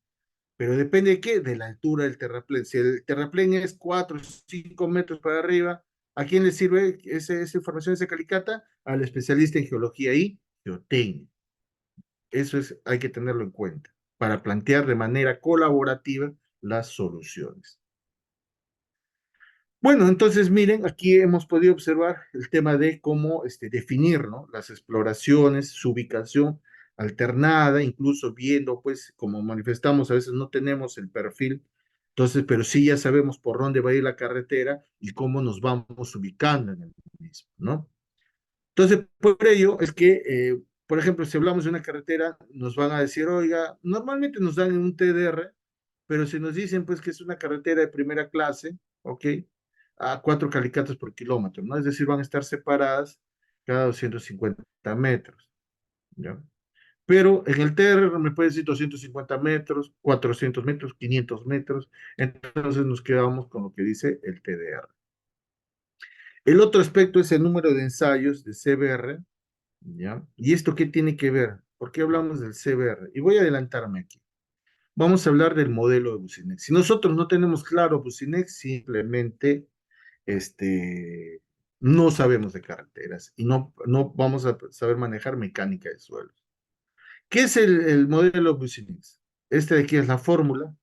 Pero depende de qué, de la altura del terraplén. Si el terraplén es 4 o 5 metros para arriba, ¿a quién le sirve esa información, esa calicata? Al especialista en geología y geotecnia. Eso hay que tenerlo en cuenta para plantear de manera colaborativa las soluciones. Bueno, entonces miren, aquí hemos podido observar el tema de cómo definir, ¿no? Las exploraciones, su ubicación alternada, incluso viendo, pues, como manifestamos, a veces no tenemos el perfil, entonces, pero sí ya sabemos por dónde va a ir la carretera y cómo nos vamos ubicando en el mismo, ¿no? Entonces, por ello es que, por ejemplo, si hablamos de una carretera, nos van a decir, oiga, normalmente nos dan un TDR, pero si nos dicen pues que es una carretera de primera clase, ¿ok? A 4 calicatas por kilómetro, ¿no? Es decir, van a estar separadas cada 250 metros, ¿ya? Pero en el TR me puede decir 250 metros, 400 metros, 500 metros, entonces nos quedamos con lo que dice el TDR. El otro aspecto es el número de ensayos de CBR, ¿ya? ¿Y esto qué tiene que ver? ¿Por qué hablamos del CBR? Y voy a adelantarme aquí. Vamos a hablar del modelo de Bucinex. Si nosotros no tenemos claro Bucinex, simplemente no sabemos de carreteras y no vamos a saber manejar mecánica de suelos. ¿Qué es el modelo Bucinex? Este de aquí es la fórmula.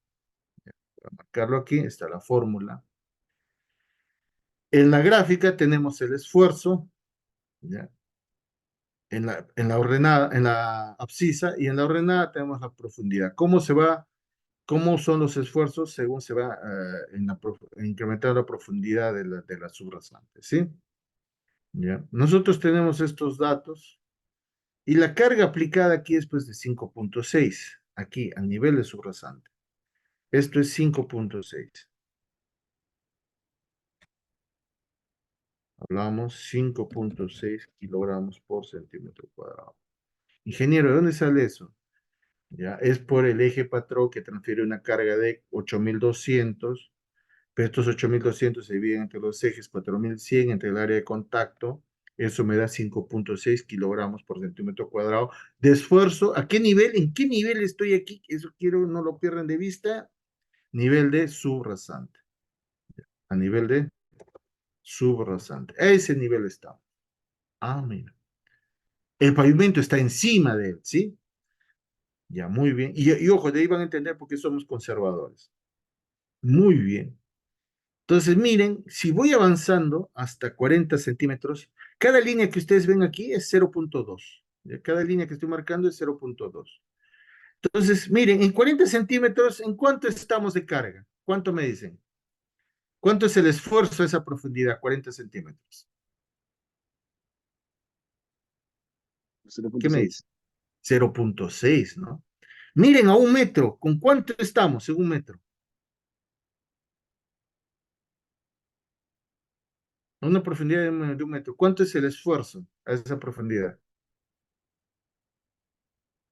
Para marcarlo aquí está la fórmula. En la gráfica tenemos el esfuerzo, ¿ya? En la ordenada, en la abscisa, y en la ordenada tenemos la profundidad. ¿Cómo son los esfuerzos según se va incrementando la profundidad de la subrasante? ¿Sí? ¿Ya? Nosotros tenemos estos datos y la carga aplicada aquí es pues de 5,6, aquí a nivel de subrasante. Esto es 5,6. Hablamos 5,6 kilogramos por centímetro cuadrado. Ingeniero, ¿de dónde sale eso? ¿Ya? Es por el eje patrón que transfiere una carga de 8,200, pero estos 8,200 se dividen entre los ejes 4,100 entre el área de contacto. Eso me da 5,6 kilogramos por centímetro cuadrado de esfuerzo. ¿A qué nivel? ¿En qué nivel estoy aquí? Eso quiero, no lo pierdan de vista. Nivel de subrasante. A nivel de subrasante. A ese nivel está. Mira. El pavimento está encima de él, ¿sí? Ya, muy bien. Y ojo, de ahí van a entender por qué somos conservadores. Muy bien. Entonces, miren, si voy avanzando hasta 40 centímetros, cada línea que ustedes ven aquí es 0,2. Cada línea que estoy marcando es 0,2. Entonces, miren, en 40 centímetros, ¿en cuánto estamos de carga? ¿Cuánto me dicen? ¿Cuánto es el esfuerzo a esa profundidad, 40 centímetros? ¿Qué me 0,6. dicen? 0,6, ¿no? Miren, a 1 metro, ¿con cuánto estamos en 1 metro? A una profundidad de 1 metro. ¿Cuánto es el esfuerzo a esa profundidad?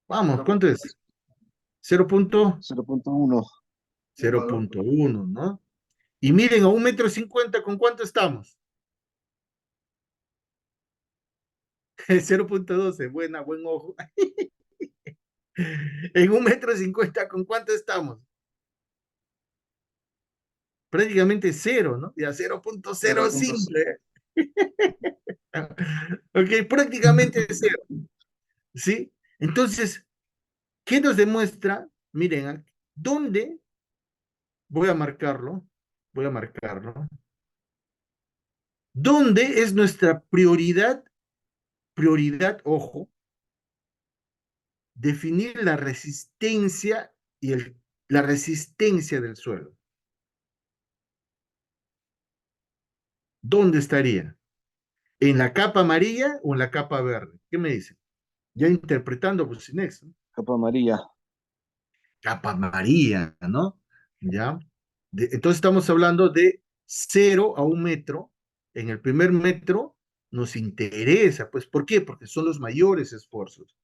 Vamos, ¿cuánto es? 0.1. 0.1, ¿no? Y miren, a 1,50 m, ¿con cuánto estamos? 0.12, buen ojo. En 1,50 m, ¿con cuánto estamos? Prácticamente cero, ¿no? Ya 0.0 simple. Ok, prácticamente cero, ¿sí? Entonces, ¿qué nos demuestra? Miren, ¿dónde? Voy a marcarlo, voy a marcarlo. ¿Dónde es nuestra prioridad? Prioridad, ojo, definir la resistencia y la resistencia del suelo. ¿Dónde estaría? ¿En la capa amarilla o en la capa verde? ¿Qué me dicen? Ya interpretando pues Cinex, ¿no? Capa amarilla. Capa amarilla, ¿no? ¿Ya? Entonces estamos hablando de 0 a 1 metro. En el primer metro nos interesa, pues, ¿por qué? Porque son los mayores esfuerzos.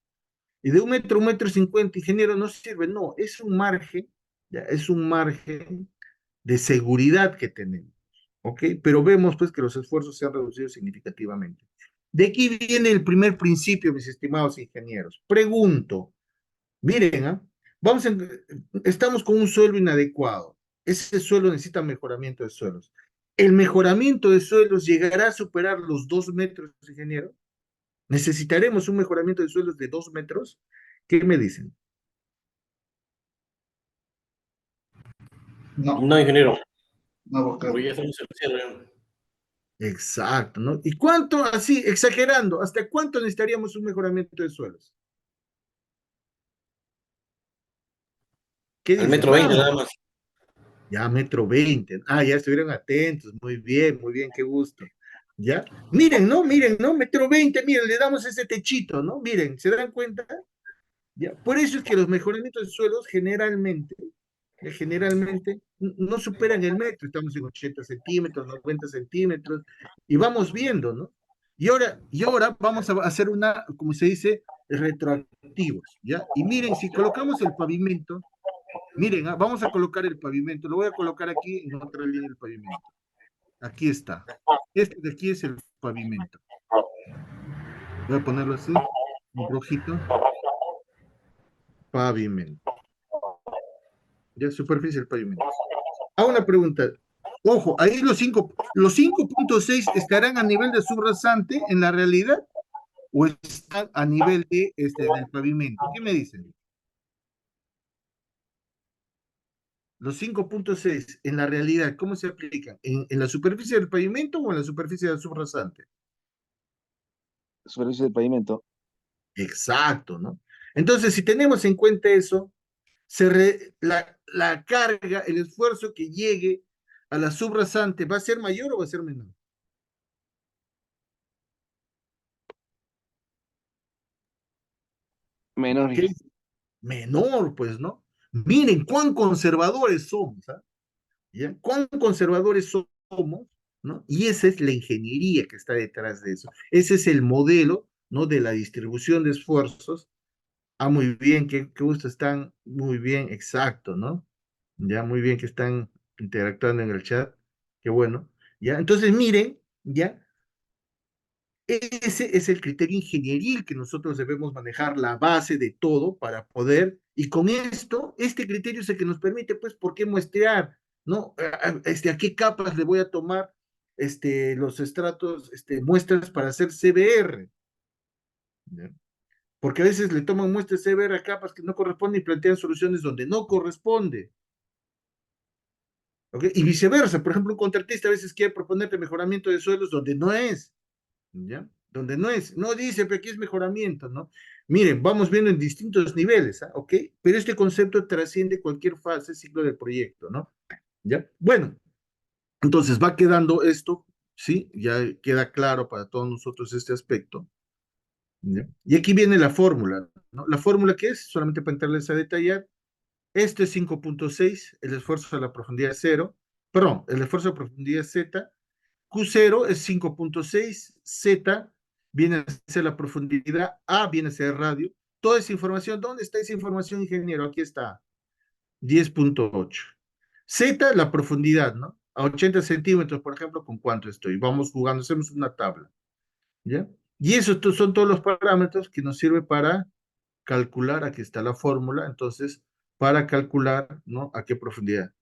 Y de 1 metro a 1,50 m, ingeniero, no sirve, no, es un margen, ya, es un margen de seguridad que tenemos, ¿ok? Pero vemos, pues, que los esfuerzos se han reducido significativamente. De aquí viene el primer principio, mis estimados ingenieros. Pregunto, miren, ¿ah? Estamos con un suelo inadecuado. Ese suelo necesita mejoramiento de suelos. ¿El mejoramiento de suelos llegará a superar los 2 metros, ingeniero? ¿Necesitaremos un mejoramiento de suelos de 2 metros? ¿Qué me dicen? No, No, ingeniero, no, porque porque ya estamos en el cierre. Exacto, ¿no? ¿Y cuánto, así, exagerando, hasta cuánto necesitaríamos un mejoramiento de suelos? ¿Qué Al dicen? 1,20 m Vamos, nada más. ya 1,20 m. Ah, ya estuvieron atentos, muy bien, qué gusto. ¿Ya? Miren, ¿no? 1,20 m, miren, le damos ese techito, ¿no? Miren, ¿se dan cuenta? ¿Ya? Por eso es que los mejoramientos de suelos generalmente no superan el metro, estamos en 80 centímetros, 90 centímetros, y vamos viendo, ¿no? Y ahora vamos a hacer una, como se dice, retroactivos, ¿ya? Y miren, si colocamos el pavimento, miren, vamos a colocar el pavimento, lo voy a colocar aquí en otra línea del pavimento. Aquí está. Este de aquí es el pavimento. Voy a ponerlo así, un rojito, pavimento. Ya, superficie del pavimento. Una pregunta. Ojo, ahí los 5.6 estarán a nivel de subrasante en la realidad o están a nivel del pavimento. ¿Qué me dicen? Los 5.6 en la realidad, ¿cómo se aplican? ¿En la superficie del pavimento o en la superficie del subrasante? Superficie del pavimento. Exacto, ¿no? Entonces, si tenemos en cuenta eso, la carga, el esfuerzo que llegue a la subrasante, ¿va a ser mayor o va a ser menor? Menor. ¿Qué? Menor, pues, ¿no? Miren cuán conservadores somos, ¿ah? ¿Ya? Cuán conservadores somos, ¿no? Y esa es la ingeniería que está detrás de eso. Ese es el modelo, ¿no? De la distribución de esfuerzos. Muy bien, qué gusto, están muy bien, exacto, ¿no? Ya, muy bien que están interactuando en el chat, qué bueno. Ya, entonces miren, ya, ese es el criterio ingenieril que nosotros debemos manejar, la base de todo para poder, y con esto, este criterio es el que nos permite, pues, ¿por qué muestrear? ¿No? ¿A qué capas le voy a tomar los estratos, muestras para hacer CBR? ¿Ya? Porque a veces le toman muestras CBR a capas que no corresponden y plantean soluciones donde no corresponde. ¿Ok? Y viceversa, por ejemplo, un contratista a veces quiere proponerte mejoramiento de suelos donde no es. ¿Ya? Donde no es, no dice, pero aquí es mejoramiento, ¿no? Miren, vamos viendo en distintos niveles, ¿ok? Pero este concepto trasciende cualquier fase, ciclo del proyecto, ¿no? ¿Ya? Bueno, entonces va quedando esto, ¿sí? Ya queda claro para todos nosotros este aspecto. ¿Ya? Y aquí viene la fórmula, ¿no? La fórmula que es, solamente para entrarles a detallar, esto es 5.6, el esfuerzo a la profundidad 0, perdón, el esfuerzo a profundidad Z, Q0 es 5.6, Z viene a ser la profundidad, A viene a ser el radio. Toda esa información, ¿dónde está esa información, ingeniero? Aquí está, 10.8. Z, la profundidad, ¿no? A 80 centímetros, por ejemplo, ¿con cuánto estoy? Vamos jugando, hacemos una tabla, ¿ya? Y esos son todos los parámetros que nos sirven para calcular, aquí está la fórmula, entonces, para calcular, ¿no? A qué profundidad.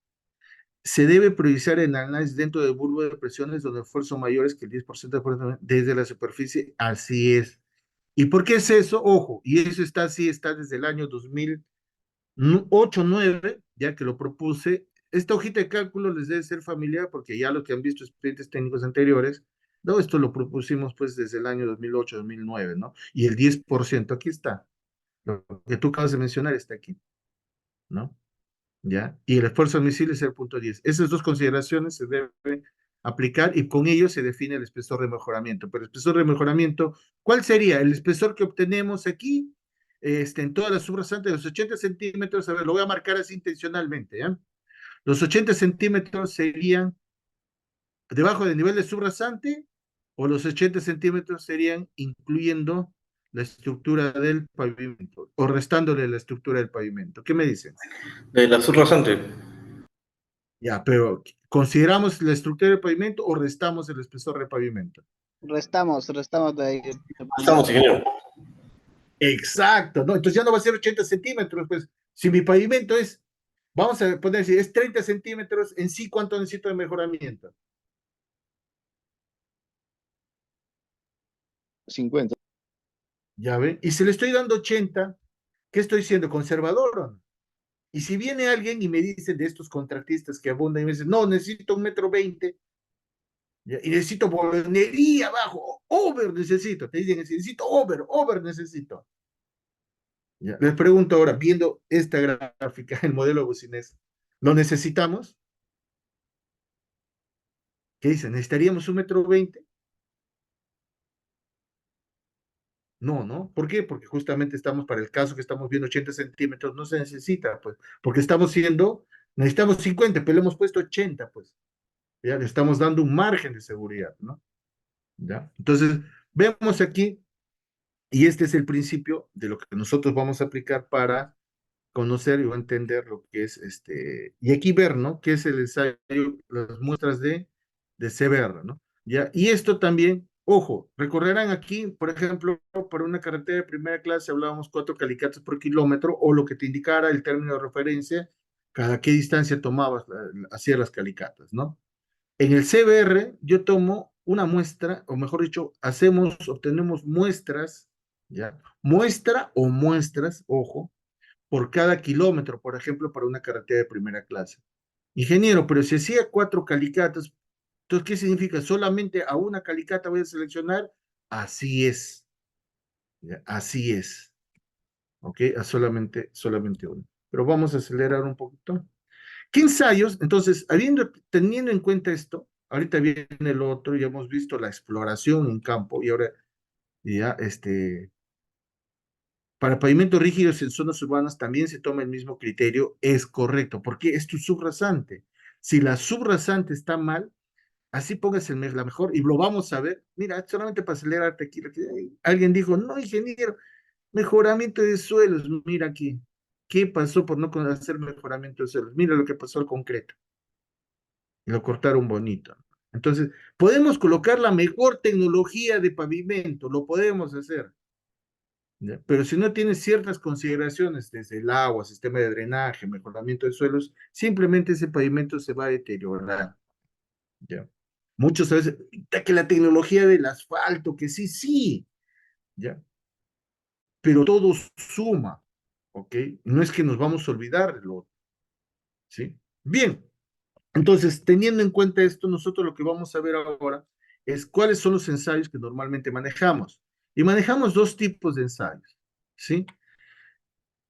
Se debe priorizar el análisis dentro del bulbo de presiones donde el esfuerzo mayor es que el 10% de fuerza desde la superficie, así es. ¿Y por qué es eso? Ojo, y eso está así, está desde el año 2008-9, ya que lo propuse. Esta hojita de cálculo les debe ser familiar porque ya los que han visto expedientes técnicos anteriores, no, esto lo propusimos pues desde el año 2008-2009, ¿no? Y el 10%, aquí está. Lo que tú acabas de mencionar está aquí, ¿no? ¿Ya? Y el esfuerzo admisible es el punto 10. Esas dos consideraciones se deben aplicar y con ello se define el espesor de mejoramiento. Pero el espesor de mejoramiento, ¿cuál sería? El espesor que obtenemos aquí, en todas las subrasantes de los 80 centímetros, a ver, lo voy a marcar así intencionalmente, ¿ya? Los 80 centímetros serían debajo del nivel de subrasante o los 80 centímetros serían incluyendo la estructura del pavimento o restándole la estructura del pavimento. ¿Qué me dicen? De la subrasante. Ya, pero ¿consideramos la estructura del pavimento o restamos el espesor del pavimento? Restamos de ahí. Estamos, ingeniero. Exacto, ¿no? Entonces ya no va a ser 80 centímetros, pues si mi pavimento es, vamos a poner, si es 30 centímetros, en sí, ¿cuánto necesito de mejoramiento? 50. Ya ven, y si le estoy dando 80, ¿qué estoy siendo? ¿Conservador o no? Y si viene alguien y me dice de estos contratistas que abundan y me dicen, no, necesito 1,20 m, y necesito bolenería abajo, over necesito, te dicen, necesito over necesito. Ya. Les pregunto ahora, viendo esta gráfica, el modelo bucinés, ¿lo necesitamos? ¿Qué dicen? ¿Necesitaríamos 1,20 m? No, ¿no? ¿Por qué? Porque justamente estamos, para el caso que estamos viendo 80 centímetros, no se necesita, pues, porque necesitamos 50, pero le hemos puesto 80, pues, ya le estamos dando un margen de seguridad, ¿no? ¿Ya? Entonces, vemos aquí, y este es el principio de lo que nosotros vamos a aplicar para conocer y entender lo que es y aquí ver, ¿no? ¿Qué es el ensayo, las muestras de CBR, ¿no? ¿Ya? Y esto también, ojo, recorrerán aquí, por ejemplo, para una carretera de primera clase hablábamos 4 calicatos por kilómetro, o lo que te indicara el término de referencia, cada qué distancia tomabas, hacías las calicatas, ¿no? En el CBR yo tomo una muestra, o mejor dicho, obtenemos muestras, ¿ya? Muestra o muestras, ojo, por cada kilómetro, por ejemplo, para una carretera de primera clase. Ingeniero, pero si hacía 4 calicatas, entonces, ¿qué significa? ¿Solamente a una calicata voy a seleccionar? Así es, ¿ya? Así es, ¿ok? A solamente una. Pero vamos a acelerar un poquito. ¿Qué ensayos? Entonces, teniendo en cuenta esto, ahorita viene el otro, ya hemos visto la exploración en campo y ahora ya para pavimentos rígidos en zonas urbanas también se toma el mismo criterio, es correcto, porque es tu subrasante. Si la subrasante está mal, así pongas la mejor y lo vamos a ver. Mira, solamente para acelerarte aquí, alguien dijo, no, ingeniero, mejoramiento de suelos, mira aquí. ¿Qué pasó por no hacer mejoramiento de suelos? Mira lo que pasó al concreto. Y lo cortaron bonito. Entonces, podemos colocar la mejor tecnología de pavimento, lo podemos hacer. ¿Ya? Pero si no tienes ciertas consideraciones desde el agua, sistema de drenaje, mejoramiento de suelos, simplemente ese pavimento se va a deteriorar. ¿Ya? Muchos a veces, que la tecnología del asfalto, que sí, sí, ¿ya? Pero todo suma, ¿ok? No es que nos vamos a olvidar de lo otro, ¿sí? Bien, entonces, teniendo en cuenta esto, nosotros lo que vamos a ver ahora es cuáles son los ensayos que normalmente manejamos. Y manejamos dos tipos de ensayos, ¿sí?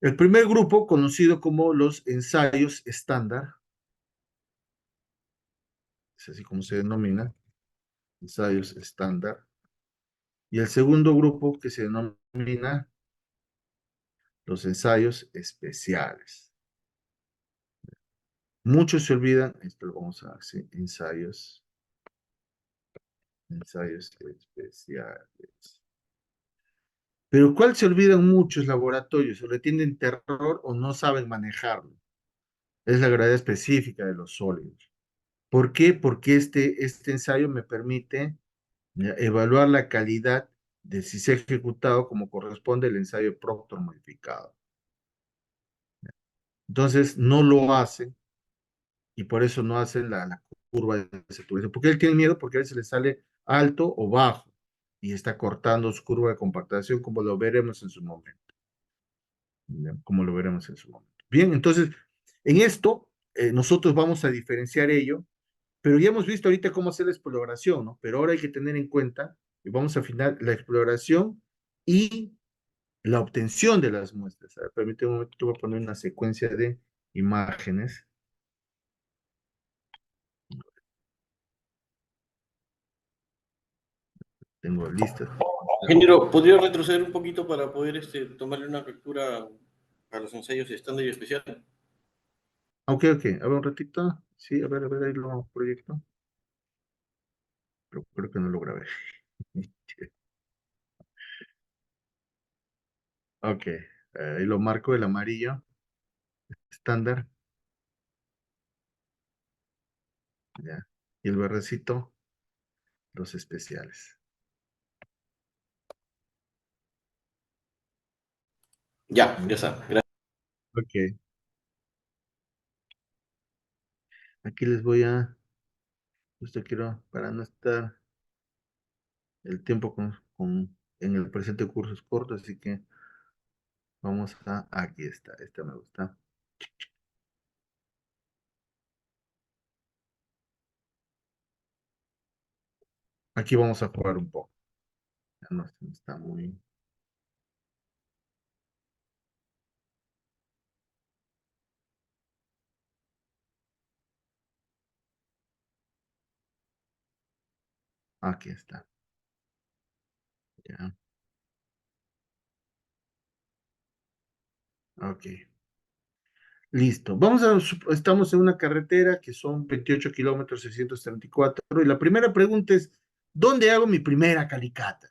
El primer grupo, conocido como los ensayos estándar, es así como se denomina, ensayos estándar. Y el segundo grupo que se denomina los ensayos especiales. Muchos se olvidan, esto lo vamos a hacer, ensayos Ensayos especiales. Pero ¿cuál se olvidan muchos laboratorios? O le tienen terror o no saben manejarlo. Es la gravedad específica de los sólidos. ¿Por qué? Porque este ensayo me permite evaluar la calidad de si se ha ejecutado como corresponde el ensayo Proctor modificado. Entonces, no lo hacen y por eso no hacen la curva de saturación. ¿Por qué él tiene miedo? Porque a veces le sale alto o bajo y está cortando su curva de compactación, como lo veremos en su momento. ¿Ya? Como lo veremos en su momento. Bien, entonces, en esto, nosotros vamos a diferenciar ello, pero ya hemos visto ahorita cómo hacer la exploración, ¿no? Pero ahora hay que tener en cuenta, y vamos a afinar la exploración y la obtención de las muestras. A ver, permíteme un momento, voy a poner una secuencia de imágenes. Tengo listas. Ingeniero, ¿podría retroceder un poquito para poder tomarle una captura a los ensayos estándar y especial? Ok, ok. A ver un ratito. Sí, a ver, ahí lo proyecto. Pero creo que no lo grabé. Ok. Ahí lo marco el amarillo. Estándar. Ya. Y el verdecito, los especiales. Ya está. Gracias. Ok. Aquí les voy a. Justo quiero, para no estar el tiempo en el presente curso es corto, así que vamos a. Aquí está. Esta me gusta. Aquí vamos a jugar un poco. Ya no está muy. Aquí está. Ya. Ok. Listo. Estamos en una carretera que son 28 kilómetros 634. Y la primera pregunta es, ¿dónde hago mi primera calicata?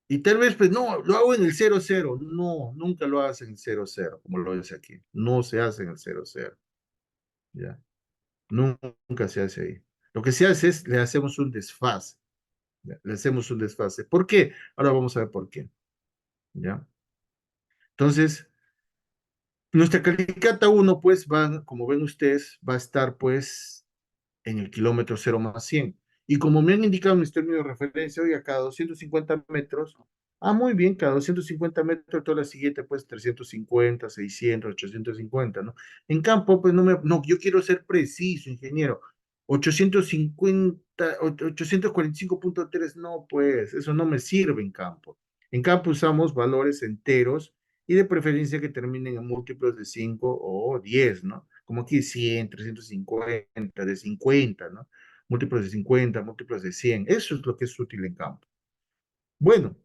Y tal vez, pues, no, lo hago en el 00. No, nunca lo haces en el 00, como lo dice aquí. No se hace en el 00. Ya. Nunca se hace ahí. Lo que se hace es, le hacemos un desfase. ¿Ya? Le hacemos un desfase. ¿Por qué? Ahora vamos a ver por qué. ¿Ya? Entonces, nuestra calicata uno pues, va, como ven ustedes, va a estar, pues, en el kilómetro 0 más 100. Y como me han indicado mis términos de referencia, hoy a cada 250 metros, muy bien, cada 250 metros, toda la siguiente, pues 350, 600, 850, ¿no? En campo, pues no, yo quiero ser preciso, ingeniero. 850, 845.3, no, pues eso no me sirve en campo. En campo usamos valores enteros y de preferencia que terminen en múltiplos de 5 o 10, ¿no? Como aquí 100, 350, de 50, ¿no? Múltiplos de 50, múltiplos de 100. Eso es lo que es útil en campo. Bueno,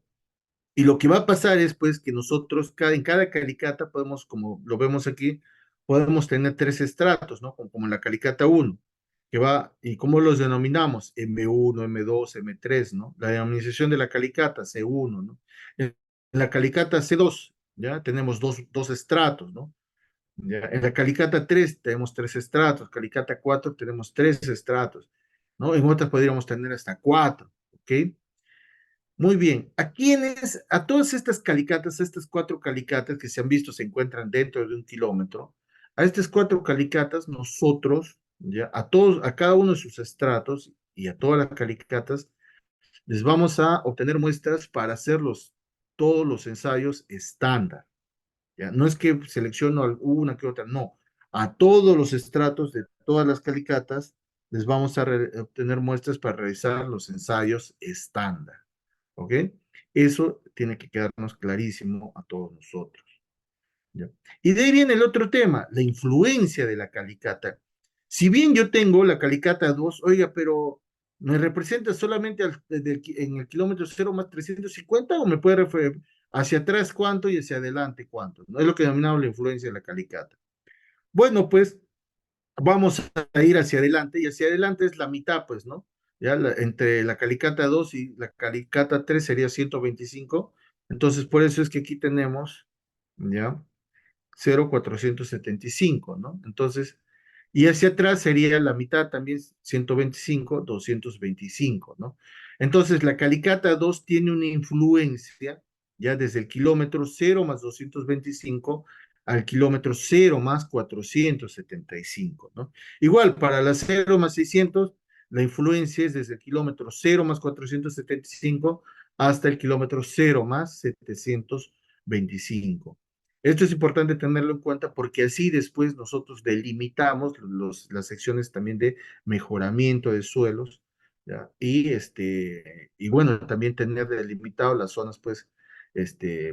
y lo que va a pasar es pues que nosotros en cada calicata podemos, como lo vemos aquí, podemos tener tres estratos, ¿no? Como en la calicata 1, que va, ¿y cómo los denominamos? M1, M2, M3, ¿no? La denominación de la calicata, C1, ¿no? En la calicata C2, ¿ya? Tenemos dos estratos, ¿no? ¿Ya? En la Calicata 3 tenemos tres estratos, Calicata 4 tenemos tres estratos, ¿no? En otras podríamos tener hasta cuatro, ¿ok? Muy bien, a todas estas calicatas, a estas cuatro calicatas que se han visto se encuentran dentro de un kilómetro, a estas cuatro calicatas nosotros, ya, a cada uno de sus estratos y a todas las calicatas, les vamos a obtener muestras para hacer todos los ensayos estándar. ¿Ya? No es que selecciono alguna que otra, no. A todos los estratos de todas las calicatas les vamos a obtener muestras para realizar los ensayos estándar. ¿Ok? Eso tiene que quedarnos clarísimo a todos nosotros. ¿Ya? Y de ahí viene el otro tema, la influencia de la calicata. Si bien yo tengo la calicata 2, oiga, pero ¿me representa solamente en el kilómetro 0 más 350 o me puede referir hacia atrás cuánto y hacia adelante cuánto? ¿No? Es lo que denominamos la influencia de la calicata. Bueno, pues vamos a ir hacia adelante y hacia adelante es la mitad, pues, ¿no? ¿ya? Entre la calicata 2 y la calicata 3 sería 125. Entonces, por eso es que aquí tenemos, ¿ya? 0,475, ¿no? Entonces, y hacia atrás sería la mitad también, 125, 225, ¿no? Entonces, la calicata 2 tiene una influencia ya desde el kilómetro 0 más 225 al kilómetro 0 más 475, ¿no? Igual, para la 0 más 600, la influencia es desde el kilómetro 0 más 475 hasta el kilómetro 0 más 725. Esto es importante tenerlo en cuenta porque así después nosotros delimitamos las secciones también de mejoramiento de suelos, ¿ya? Y bueno, también tener delimitado las zonas, pues,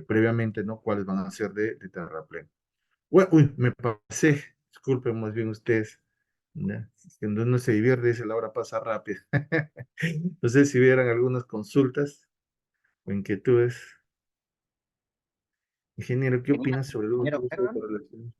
previamente, ¿no? Cuáles van a ser de terraplén. Bueno, uy, me pasé, disculpen más bien ustedes, ¿ya? Cuando uno se divierte, dice la hora pasa rápido. No sé si vieran algunas consultas o inquietudes. Ingeniero, ¿qué Genial, opinas sobre el uso ingeniero de Herbert. correlaciones?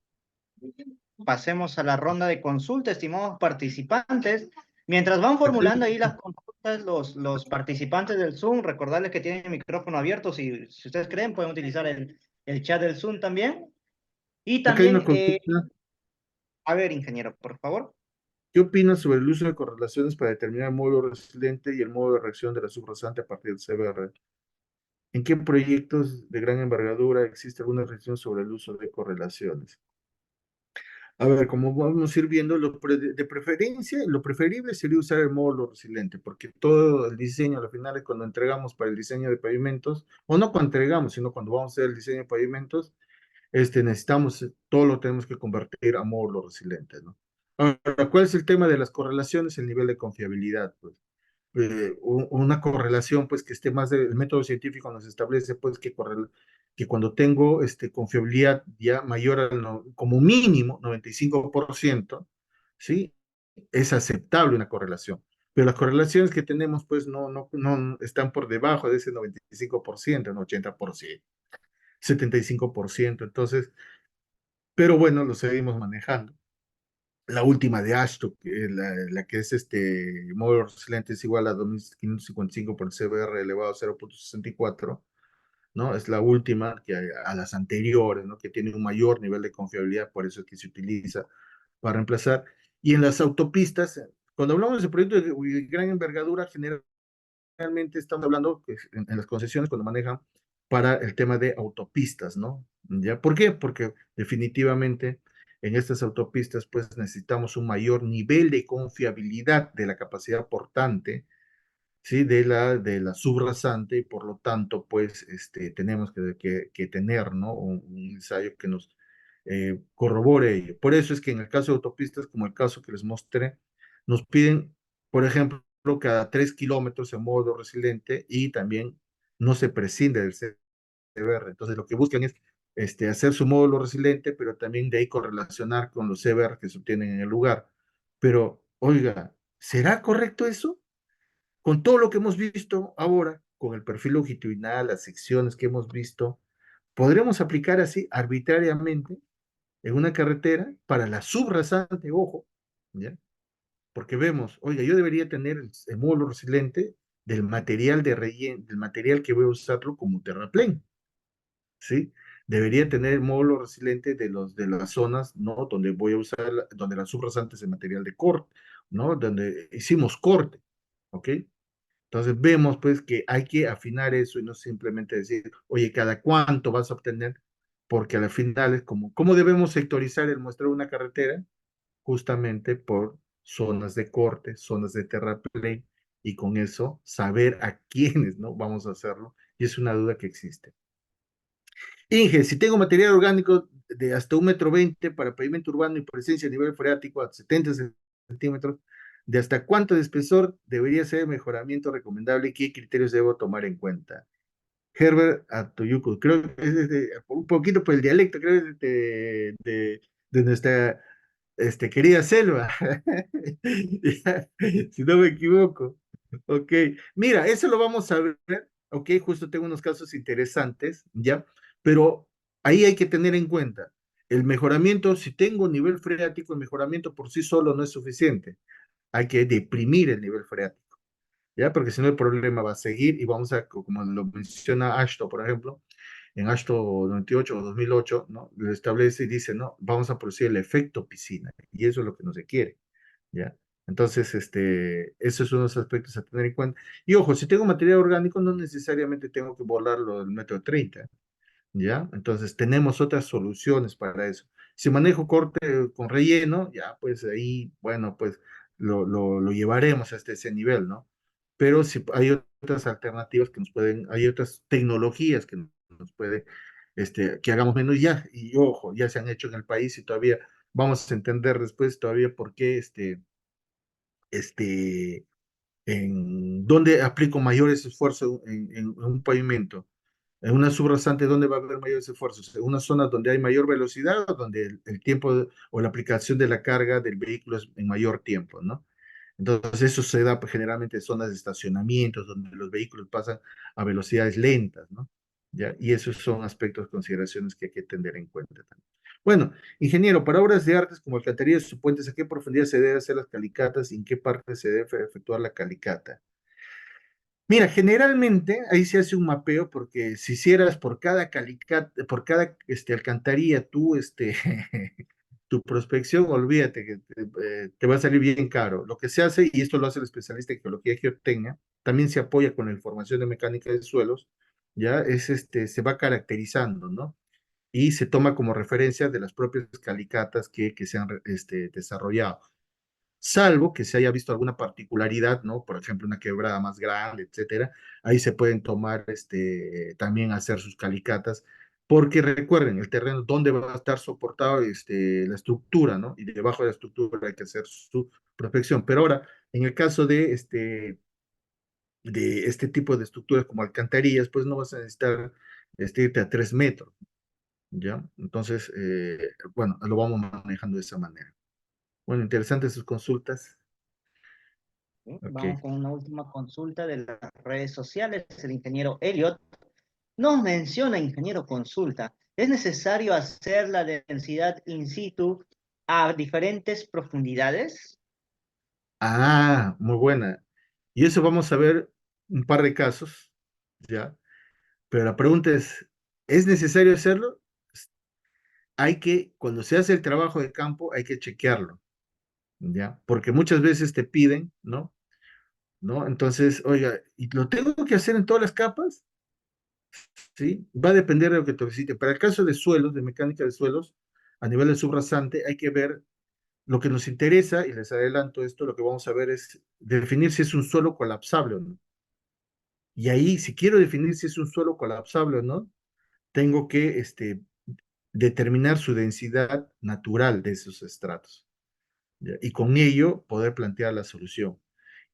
Pasemos a la ronda de consulta, estimados participantes. Mientras van formulando ahí las consultas, los participantes del Zoom, recordarles que tienen el micrófono abierto. Si ustedes creen, pueden utilizar el chat del Zoom también. Y Acá hay una también, consulta. a ver, ingeniero, por favor. ¿Qué opinas sobre el uso de correlaciones para determinar el módulo resiliente y el modo de reacción de la subrasante a partir del CBR? ¿En qué proyectos de gran envergadura existe alguna restricción sobre el uso de correlaciones? A ver, como vamos a ir viendo, de preferencia, lo preferible sería usar el módulo resiliente, porque todo el diseño, al final, cuando entregamos para el diseño de pavimentos, o no cuando entregamos, sino cuando vamos a hacer el diseño de pavimentos, necesitamos, todo lo tenemos que convertir a módulo resiliente, ¿no? Ahora, ¿cuál es el tema de las correlaciones? El nivel de confiabilidad, pues. Una correlación, pues, que esté más el método científico nos establece, pues, que cuando tengo confiabilidad ya mayor al, como mínimo, 95%, ¿sí? Es aceptable una correlación. Pero las correlaciones que tenemos, pues, no están por debajo de ese 95%, no 80%, 75%. Entonces, pero bueno, lo seguimos manejando. La última de Ashton, la que es módulo resiliente es igual a 2555 por el CBR elevado a 0,64, ¿no? Es la última que a las anteriores, ¿no? Que tiene un mayor nivel de confiabilidad, por eso es que se utiliza para reemplazar. Y en las autopistas, cuando hablamos de proyectos de gran envergadura, realmente estamos hablando que en las concesiones cuando manejan para el tema de autopistas, ¿no? ¿Ya? ¿Por qué? Porque definitivamente en estas autopistas pues necesitamos un mayor nivel de confiabilidad de la capacidad portante, ¿sí? De la subrasante y por lo tanto pues tenemos que tener, ¿no? Un ensayo que nos corrobore ello. Por eso es que en el caso de autopistas, como el caso que les mostré, nos piden, por ejemplo, cada 3 kilómetros en modo resiliente y también no se prescinde del CBR. Entonces, lo que buscan es hacer su módulo resiliente, pero también de ahí correlacionar con los CBR que se obtienen en el lugar. Pero, oiga, ¿será correcto eso? Con todo lo que hemos visto ahora, con el perfil longitudinal, las secciones que hemos visto, podremos aplicar así arbitrariamente en una carretera para la subrasante, ojo, ¿ya? Porque vemos, oiga, yo debería tener el módulo resiliente del material de relleno, del material que voy a usarlo como terraplén, ¿sí? Debería tener el módulo resiliente de las zonas, ¿no? Donde voy a usar, donde la subrasante es el material de corte, ¿no? Donde hicimos corte, ¿ok? Entonces vemos pues que hay que afinar eso y no simplemente decir, oye, ¿cada cuánto vas a obtener? Porque al final es como, ¿cómo debemos sectorizar el muestreo de una carretera? Justamente por zonas de corte, zonas de terraplén, y con eso saber a quiénes, ¿no? Vamos a hacerlo. Y es una duda que existe. Inge, si tengo material orgánico de hasta 1,20 m para pavimento urbano y presencia a nivel freático a 70 centímetros, ¿de hasta cuánto de espesor debería ser el mejoramiento recomendable y qué criterios debo tomar en cuenta? Herbert Atoyuku, creo que es un poquito por el dialecto, creo que es de nuestra querida selva, si no me equivoco. Ok, mira, eso lo vamos a ver, ok, justo tengo unos casos interesantes, ¿ya? Pero ahí hay que tener en cuenta, el mejoramiento, si tengo nivel freático, el mejoramiento por sí solo no es suficiente, hay que deprimir el nivel freático. ¿ya? Porque si no el problema va a seguir y vamos a, como lo menciona Ashton, por ejemplo, en Ashton 98 o 2008, ¿no? Lo establece y dice, no, vamos a producir el efecto piscina, y eso es lo que no se quiere, ¿ya? Entonces, eso es uno de los aspectos a tener en cuenta. Y ojo, si tengo material orgánico, no necesariamente tengo que volarlo del metro 30, ¿ya? Entonces, tenemos otras soluciones para eso. Si manejo corte con relleno, ya, pues ahí, bueno, pues lo llevaremos hasta ese nivel, ¿no? Pero si hay otras alternativas que nos pueden, hay otras tecnologías que nos puede, que hagamos menos ya, y ojo, ya se han hecho en el país y todavía vamos a entender después todavía por qué, en dónde aplico mayores esfuerzos en un pavimento, en una subrasante, ¿dónde va a haber mayores esfuerzos? En una zona donde hay mayor velocidad, donde el tiempo o la aplicación de la carga del vehículo es en mayor tiempo, ¿no? Entonces, eso se da pues, generalmente en zonas de estacionamientos, donde los vehículos pasan a velocidades lentas, ¿no? ¿Ya? Y esos son aspectos, consideraciones que hay que tener en cuenta también. Bueno, ingeniero, para obras de artes como alcantarillas o puentes, ¿a qué profundidad se debe hacer las calicatas y en qué parte se debe efectuar la calicata? Mira, generalmente ahí se hace un mapeo porque si hicieras por cada por cada alcantarilla tu prospección, olvídate que te va a salir bien caro. Lo que se hace, y esto lo hace el especialista en geología y geotecnia, también se apoya con la información de mecánica de suelos, ya se va caracterizando, ¿no? Y se toma como referencia de las propias calicatas que se han desarrollado, salvo que se haya visto alguna particularidad, ¿no? Por ejemplo, una quebrada más grande, etcétera. Ahí se pueden tomar, también hacer sus calicatas, porque recuerden, el terreno donde va a estar soportado, la estructura, ¿no? Y debajo de la estructura hay que hacer su prospección. Pero ahora, en el caso de este tipo de estructuras como alcantarillas, pues no vas a necesitar irte a 3 metros, ¿ya? Entonces, bueno, lo vamos manejando de esa manera. Bueno, interesantes sus consultas. ¿Sí? Ok. Vamos con una última consulta de las redes sociales. El ingeniero Elliot nos menciona, ingeniero consulta, ¿es necesario hacer la densidad in situ a diferentes profundidades? Ah, muy buena. Y eso vamos a ver un par de casos, ¿ya? Pero la pregunta ¿es necesario hacerlo? Cuando se hace el trabajo de campo, hay que chequearlo, ¿ya? Porque muchas veces te piden, ¿no? ¿No? Entonces, oiga, ¿y lo tengo que hacer en todas las capas? ¿Sí? Va a depender de lo que te necesite. Para el caso de suelos, de mecánica de suelos, a nivel de subrasante, hay que ver lo que nos interesa, y les adelanto esto, lo que vamos a ver es definir si es un suelo colapsable o no. Y ahí, si quiero definir si es un suelo colapsable o no, tengo que determinar su densidad natural de esos estratos, ¿ya? Y con ello poder plantear la solución.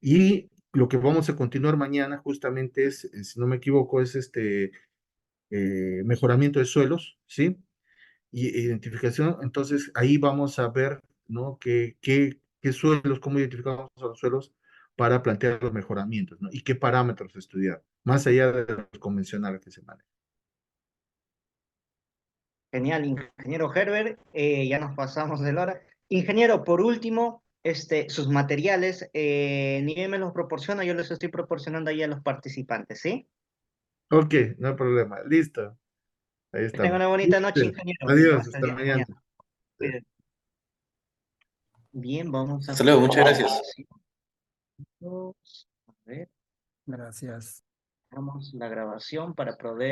Y lo que vamos a continuar mañana justamente es, si no me equivoco, es mejoramiento de suelos, ¿sí? Y identificación. Entonces ahí vamos a ver, ¿no? Qué suelos, cómo identificamos a los suelos para plantear los mejoramientos, ¿no? Y qué parámetros estudiar, más allá de los convencionales que se manejan. Genial, ingeniero Herbert, ya nos pasamos de la hora. Ingeniero, por último, sus materiales, ni bien me los proporciona, yo los estoy proporcionando ahí a los participantes, ¿sí? Ok, no hay problema. Listo. Ahí Que tenga estamos. una bonita noche, ingeniero. Adiós, Hasta el hasta día de mañana. mañana. Cuídate. Bien, vamos a Hasta luego, muchas continuar. gracias. A ver, Gracias. vamos la grabación para poder